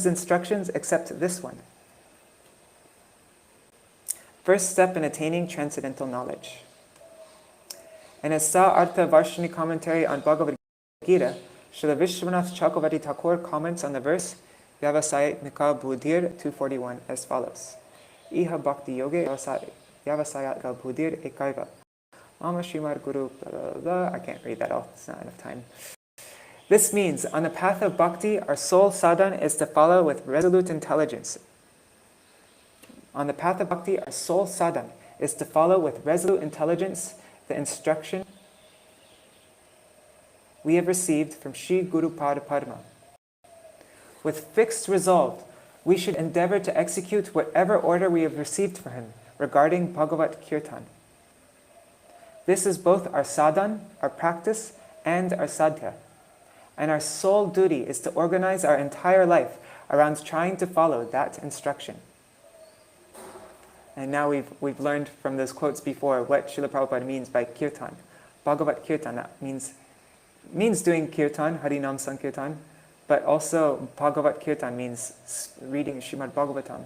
instructions except this one. First step in attaining transcendental knowledge. In his Sa-Artha Varshini commentary on Bhagavad Gita, Srila Vishwanath Chakravarti Thakur comments on the verse Vyavasayatmika Buddhir 241 as follows. Iha Bhakti Yoge Vyavasayatmika Buddhir Ekaiva. Mama Srimad Guru blah, blah, blah. I can't read that all, it's not enough time. This means, on the path of bhakti, our sole sadhana is to follow with resolute intelligence. On the path of bhakti, our sole sadhana is to follow with resolute intelligence the instruction we have received from Sri Gaudiya-patrika. With fixed resolve, we should endeavor to execute whatever order we have received from him regarding Bhagavat Kirtan. This is both our sadhana, our practice, and our sadhya. And our sole duty is to organize our entire life around trying to follow that instruction. And now we've learned from those quotes before what Srila Prabhupada means by kirtan. Bhagavat Kirtan, that means doing kirtan, Harinam Sankirtan, but also Bhagavat Kirtan means reading Srimad Bhagavatam.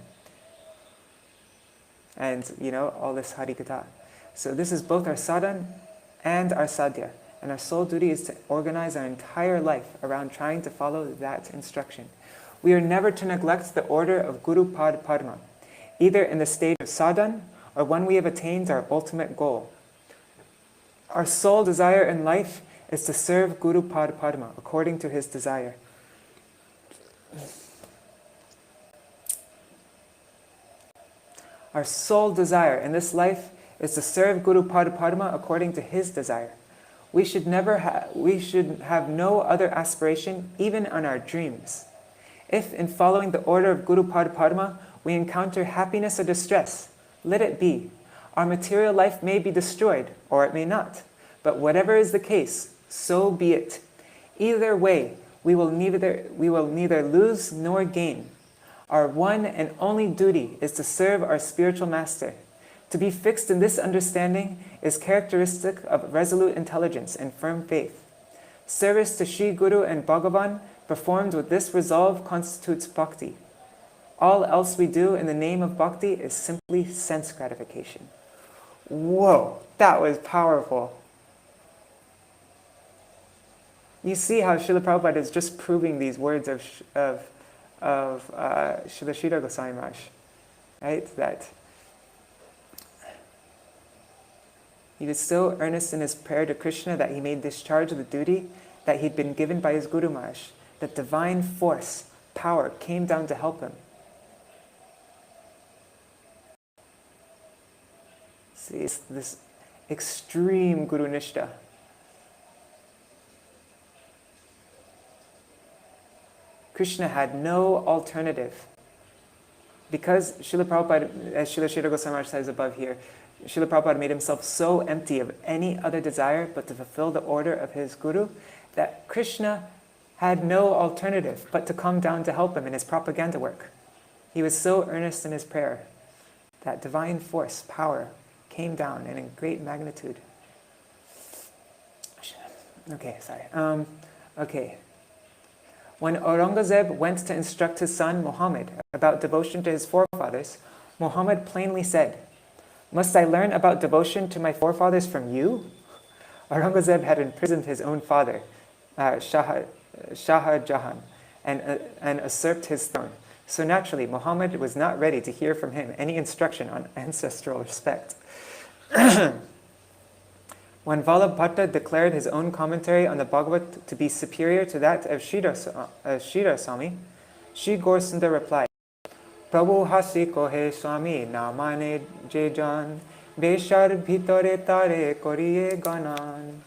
And, all this Harikatha. So this is both our sadhana and our sadhya. And our sole duty is to organize our entire life around trying to follow that instruction. We are never to neglect the order of Guru Pad Padma, either in the stage of sadhana or when we have attained our ultimate goal. Our sole desire in life is to serve Guru Pad Padma according to his desire. Our sole desire in this life is to serve Guru Pad Padma according to his desire. We should have no other aspiration, even in our dreams. If, in following the order of Guru Pad Padma, we encounter happiness or distress, let it be. Our material life may be destroyed, or it may not. But whatever is the case, so be it. Either way, we will neither lose nor gain. Our one and only duty is to serve our spiritual master. To be fixed in this understanding is characteristic of resolute intelligence and firm faith. Service to Sri Guru and Bhagavan performed with this resolve constitutes bhakti. All else we do in the name of bhakti is simply sense gratification. Whoa, that was powerful. You see how Srila Prabhupada is just proving these words of Srila Sridhara Goswami Maharaj, right? That he was so earnest in his prayer to Krishna that he made discharge of the duty that he'd been given by his Guru Maharaj, that divine force, power, came down to help him. See, it's this extreme Guru Nishtha. Krishna had no alternative. Because Srila Prabhupada, as Srila Sridhara Goswami Maharaj says above here, Srila Prabhupada made himself so empty of any other desire but to fulfill the order of his Guru, that Krishna had no alternative but to come down to help him in his propaganda work. He was so earnest in his prayer that divine force, power, came down and in great magnitude. When Aurangzeb went to instruct his son Muhammad about devotion to his forefathers, Muhammad plainly said, "Must I learn about devotion to my forefathers from you?" Aurangzeb had imprisoned his own father, Shah Jahan, and usurped his throne. So naturally, Muhammad was not ready to hear from him any instruction on ancestral respect. When Vallabhbhatta declared his own commentary on the Bhagavad to be superior to that of Sridhara Swami, Sri Gour Sundar replied, "Prabhu hasi kohe Swami namane jejan, beshar bhitore tare koriye ganan."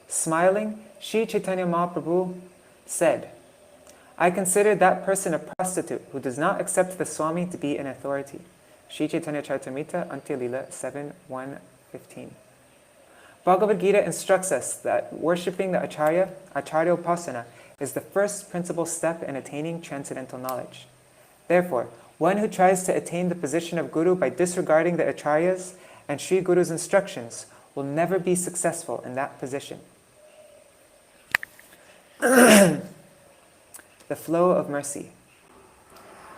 Smiling, Sri Chaitanya Mahaprabhu said, "I consider that person a prostitute who does not accept the Swami to be an authority." Sri Chaitanya Charitamrita, Antya Lila 7:1-15. Bhagavad Gita instructs us that worshipping the Acharya Upasana, is the first principal step in attaining transcendental knowledge. Therefore, one who tries to attain the position of Guru by disregarding the Acharyas and Sri Guru's instructions will never be successful in that position. The flow of mercy.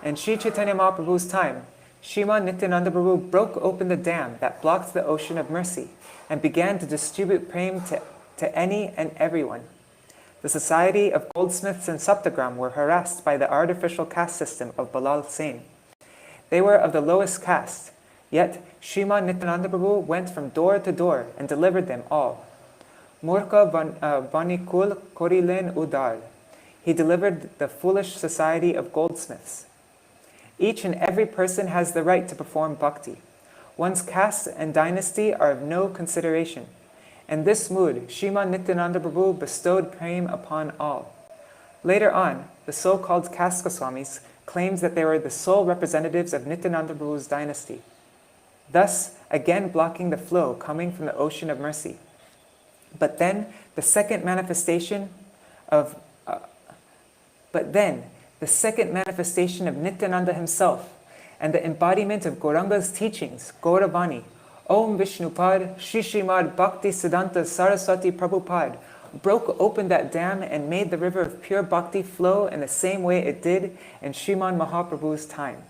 In Sri Chaitanya Mahaprabhu's time, Sriman Nityananda Prabhu broke open the dam that blocked the ocean of mercy and began to distribute prem to any and everyone. The society of goldsmiths in Saptagram were harassed by the artificial caste system of Balal Sen. They were of the lowest caste, yet Sriman Nityananda Prabhu went from door to door and delivered them all. Murka Vanikul Korilen Udar. He delivered the foolish society of goldsmiths. Each and every person has the right to perform bhakti. One's caste and dynasty are of no consideration. In this mood, Sriman Nityananda Prabhu bestowed prem upon all. Later on, the so-called caste Goswamis claimed that they were the sole representatives of Nityananda Prabhu's dynasty, thus again blocking the flow coming from the ocean of mercy. But then, the second manifestation of Nityananda himself and the embodiment of Gauranga's teachings, Gauravani, Om Vishnupad, Shri Srimad Bhakti Siddhanta Saraswati Prabhupada, broke open that dam and made the river of pure bhakti flow in the same way it did in Sriman Mahaprabhu's time.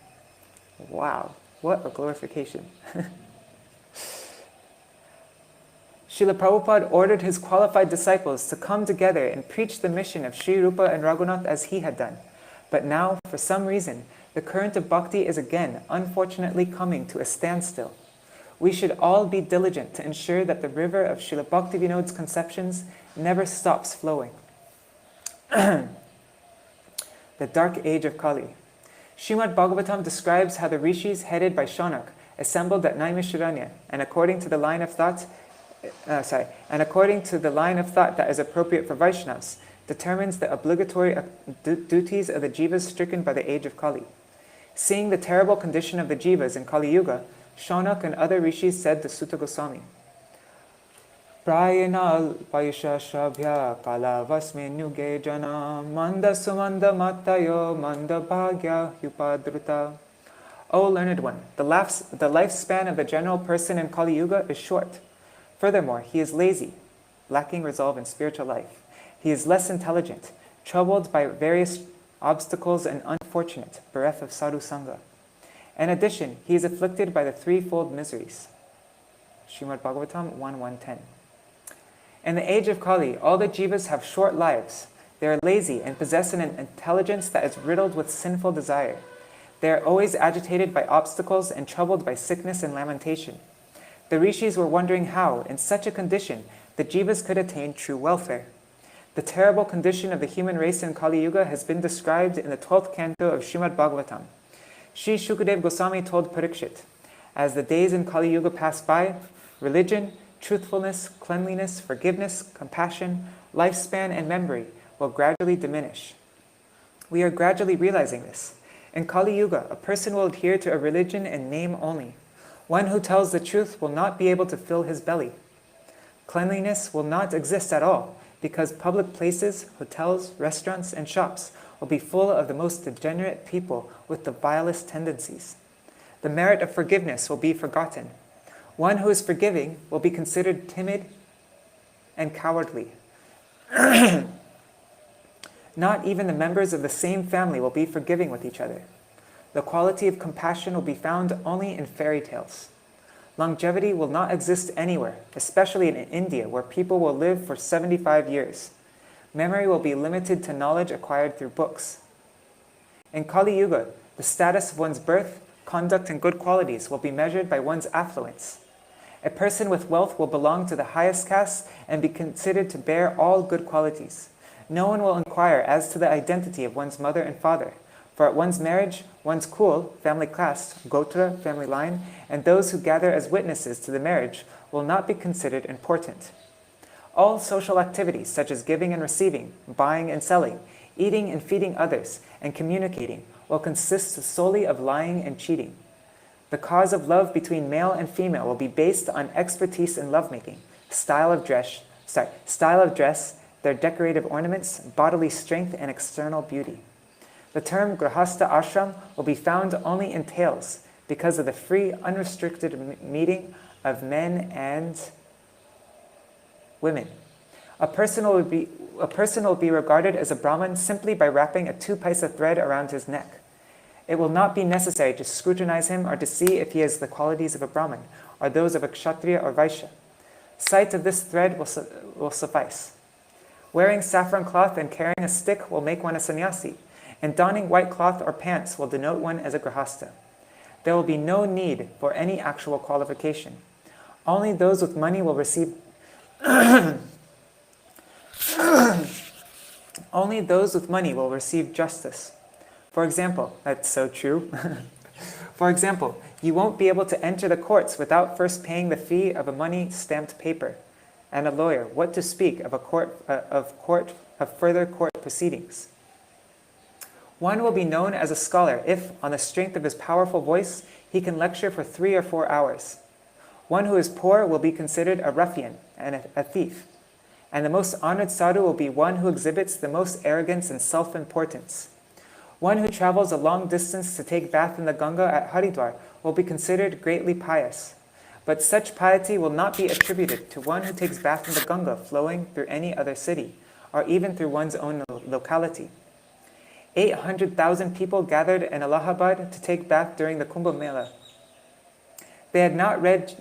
Wow, what a glorification. Srila Prabhupada ordered his qualified disciples to come together and preach the mission of Sri Rupa and Raghunath as he had done. But now, for some reason, the current of bhakti is again, unfortunately, coming to a standstill. We should all be diligent to ensure that the river of Srila Bhaktivinod's conceptions never stops flowing. The dark age of Kali. Srimad Bhagavatam describes how the rishis headed by Shaunak assembled at Naimisharanya, and according to the line of thought that is appropriate for Vaishnavas, determines the obligatory duties of the jivas stricken by the age of Kali. Seeing the terrible condition of the jivas in Kali Yuga, Shaunak and other rishis said to Sutta Goswami, Prayanal Payusha Shabhya Kala Vasme Nyuge Jana Manda Sumanda Matayo Manda Bhagya Upadruta. O learned one, the lifespan of the general person in Kali Yuga is short. Furthermore, he is lazy, lacking resolve in spiritual life. He is less intelligent, troubled by various obstacles and unfortunate, bereft of sadhu sangha. In addition, he is afflicted by the threefold miseries. Srimad Bhagavatam 1.1.10. In the age of Kali, all the jivas have short lives. They are lazy and possess an intelligence that is riddled with sinful desire. They are always agitated by obstacles and troubled by sickness and lamentation. The rishis were wondering how, in such a condition, the jivas could attain true welfare. The terrible condition of the human race in Kali Yuga has been described in the 12th canto of Srimad Bhagavatam. Sri Shukadeva Goswami told Parikshit, as the days in Kali Yuga pass by, religion, truthfulness, cleanliness, forgiveness, compassion, lifespan, and memory will gradually diminish. We are gradually realizing this. In Kali Yuga, a person will adhere to a religion in name only. One who tells the truth will not be able to fill his belly. Cleanliness will not exist at all, because public places, hotels, restaurants, and shops will be full of the most degenerate people with the vilest tendencies. The merit of forgiveness will be forgotten. One who is forgiving will be considered timid and cowardly. Not even the members of the same family will be forgiving with each other. The quality of compassion will be found only in fairy tales. Longevity will not exist anywhere, especially in India, where people will live for 75 years. Memory will be limited to knowledge acquired through books. In Kali Yuga, the status of one's birth, conduct, and good qualities will be measured by one's affluence. A person with wealth will belong to the highest caste and be considered to bear all good qualities. No one will inquire as to the identity of one's mother and father, for at one's marriage, one's kul, family caste, gotra, family line, and those who gather as witnesses to the marriage will not be considered important. All social activities, such as giving and receiving, buying and selling, eating and feeding others, and communicating, will consist solely of lying and cheating. The cause of love between male and female will be based on expertise in lovemaking, style of dress, their decorative ornaments, bodily strength, and external beauty. The term grahastha ashram will be found only in tales because of the free, unrestricted meeting of men and women. A person will be regarded as a Brahmin simply by wrapping a 2-paisa thread around his neck. It will not be necessary to scrutinize him or to see if he has the qualities of a Brahmin or those of a Kshatriya or Vaishya. Sight of this thread will suffice. Wearing saffron cloth and carrying a stick will make one a sannyasi, and donning white cloth or pants will denote one as a grahastha. There will be no need for any actual qualification. Only those with money will receive only those with money will receive justice. For example, that's so true. For example, you won't be able to enter the courts without first paying the fee of a money-stamped paper, and a lawyer, what to speak of further court proceedings. One will be known as a scholar if, on the strength of his powerful voice, he can lecture for 3 or 4 hours. One who is poor will be considered a ruffian and a thief. And the most honored sadhu will be one who exhibits the most arrogance and self-importance. One who travels a long distance to take bath in the Ganga at Haridwar will be considered greatly pious. But such piety will not be attributed to one who takes bath in the Ganga flowing through any other city, or even through one's own locality. 800,000 people gathered in Allahabad to take bath during the Kumbh Mela. They had not read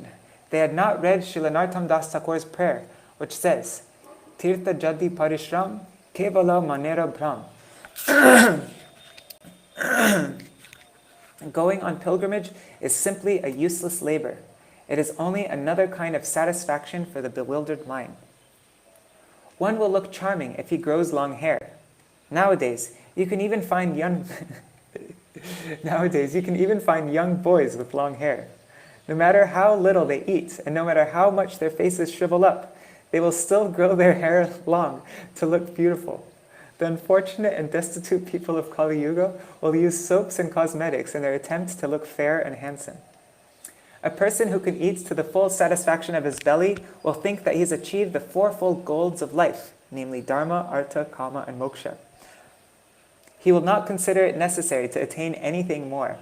Srila Narottam Das Thakur's prayer, which says, Tirtha Jadi Parishram Kevala Manera Brahm. Going on pilgrimage is simply a useless labor. It is only another kind of satisfaction for the bewildered mind. One will look charming if he grows long hair. Nowadays, you can even find young boys with long hair. No matter how little they eat, and no matter how much their faces shrivel up, they will still grow their hair long to look beautiful. The unfortunate and destitute people of Kali Yuga will use soaps and cosmetics in their attempts to look fair and handsome. A person who can eat to the full satisfaction of his belly will think that he has achieved the fourfold goals of life, namely Dharma, Artha, Kama, and Moksha. He will not consider it necessary to attain anything more.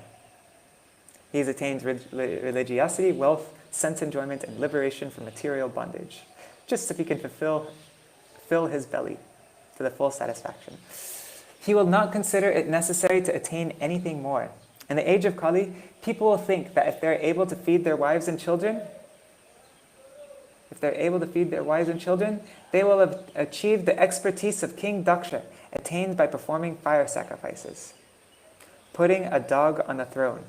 He has attained religiosity, wealth, sense enjoyment, and liberation from material bondage, just if he can fill his belly to the full satisfaction. He will not consider it necessary to attain anything more. In the age of Kali, people will think that if they're able to feed their wives and children, they will have achieved the expertise of King Daksha, attained by performing fire sacrifices. Putting a dog on the throne.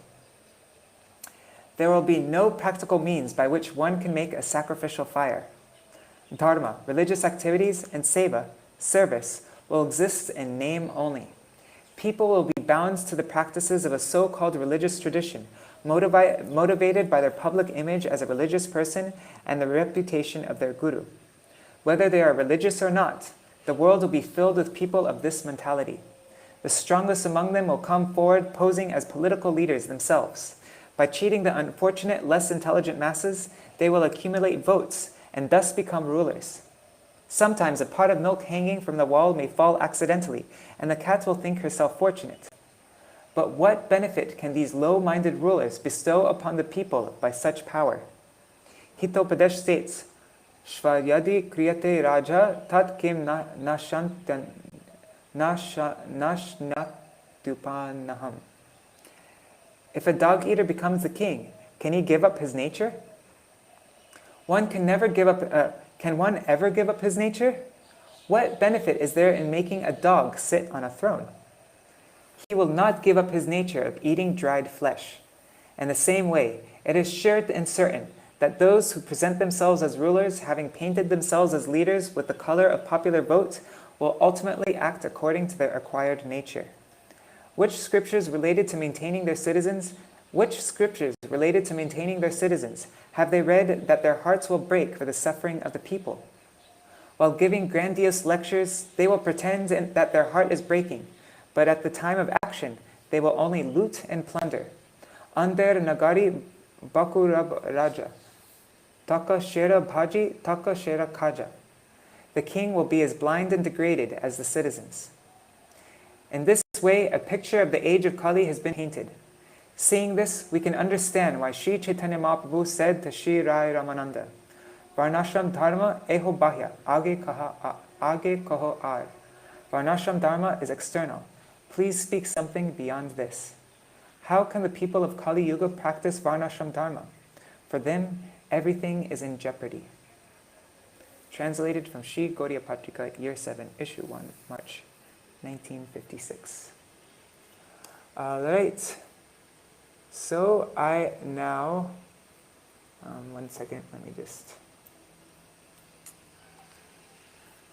There will be no practical means by which one can make a sacrificial fire. Dharma, religious activities, and seva, service, will exist in name only. People will be bound to the practices of a so-called religious tradition, motivated by their public image as a religious person and the reputation of their guru. Whether they are religious or not, the world will be filled with people of this mentality. The strongest among them will come forward posing as political leaders themselves. By cheating the unfortunate, less intelligent masses, they will accumulate votes and thus become rulers. Sometimes a pot of milk hanging from the wall may fall accidentally, and the cat will think herself fortunate. But what benefit can these low-minded rulers bestow upon the people by such power? Hitopadesh states, Shvayadi kriyate raja tat kim nashnatupanaham. If a dog-eater becomes the king, can he give up his nature? Can one ever give up his nature? What benefit is there in making a dog sit on a throne? He will not give up his nature of eating dried flesh. In the same way, it is sure and certain that those who present themselves as rulers, having painted themselves as leaders with the color of popular vote, will ultimately act according to their acquired nature. Which scriptures related to maintaining their citizens have they read that their hearts will break for the suffering of the people? While giving grandiose lectures, they will pretend that their heart is breaking, but at the time of action, they will only loot and plunder. Ander nagari bakurab raja, taka shera bhaji, taka shera kaja. the king will be as blind and degraded as the citizens. In this way, a picture of the age of Kali has been painted. Seeing this, we can understand why Sri Chaitanya Mahaprabhu said to Sri Rai Ramananda, Varnashram dharma eho bahya, age kaho ar. Varnashram dharma is external. Please speak something beyond this. How can the people of Kali Yuga practice Varnashram dharma? For them, everything is in jeopardy. Translated from Sri Gaudiya-patrika, Year 7, Issue 1, March 1956. Alright, so I now, one second, let me just,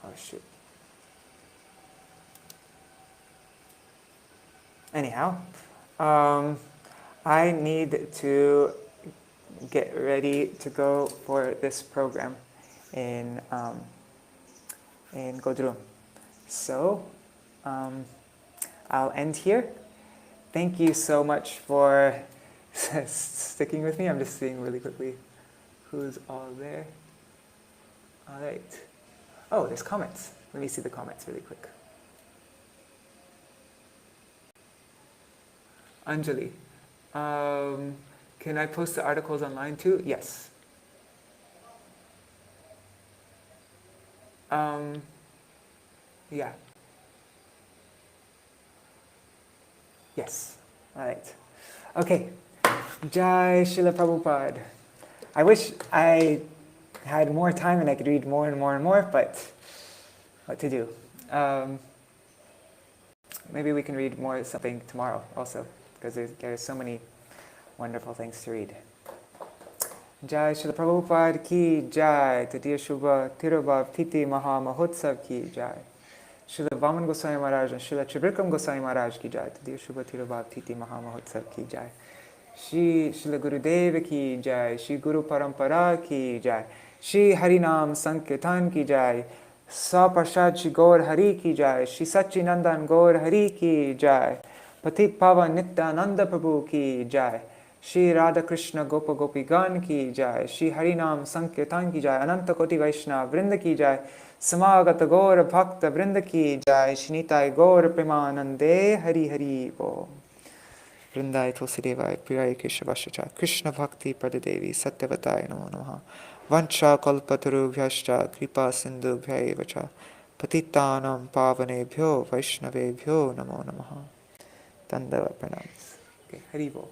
oh shoot. Anyhow, I need to get ready to go for this program in Gour. So, I'll end here. Thank you so much for sticking with me. I'm just seeing really quickly who's all there. All right. Oh, there's comments. Let me see the comments really quick. Anjali, can I post the articles online too? Yes. Yeah. Yes. All right. Okay. Jai Srila Prabhupada. I wish I had more time and I could read more and more and more, but what to do? Maybe we can read more something tomorrow also, because there's so many wonderful things to read. Jai Srila Prabhupada ki jai, Tadiya Shubha Tirubhav Titi Maha Mahotsav ki jai. Srila Vaman Goswami Maharaj and Srila Trivikram Goswami Maharaj ki jai, Tadiya Shubha Tirubhav Titi Maha Mahotsav ki jai. Srila Gurudeva ki jai, Shri Guru Parampara ki jai, Shri Harinam Sankirtan ki jai, Saprasad Shri Gour Hari ki jai, Shri Sachinandan Gour Hari ki jai, Patit Pavan Nityananda Prabhu ki jai, Shri Radha Krishna Gopa Gopigan ki jai, Shri Harinam Sankirtan ki jai, Ananta Koti Vaishnava Vrinda ki jai, Samagata Gaur Bhakta Vrinda ki jai, Shnitai Gaur Premanande Hari Hari Bo. Vrindai Tulsidevai Priyai Keshavashacha Krishna Bhakti Pradadevi Satyavataya Namo Namaha Vancha Kalpataru Bhyascha Kripa Sindhu Bhyayevacha Patitanam Pavanebhyo Vaishnavebhyo Namo Namaha. Dandavat Pranams. Okay, Hari Bo.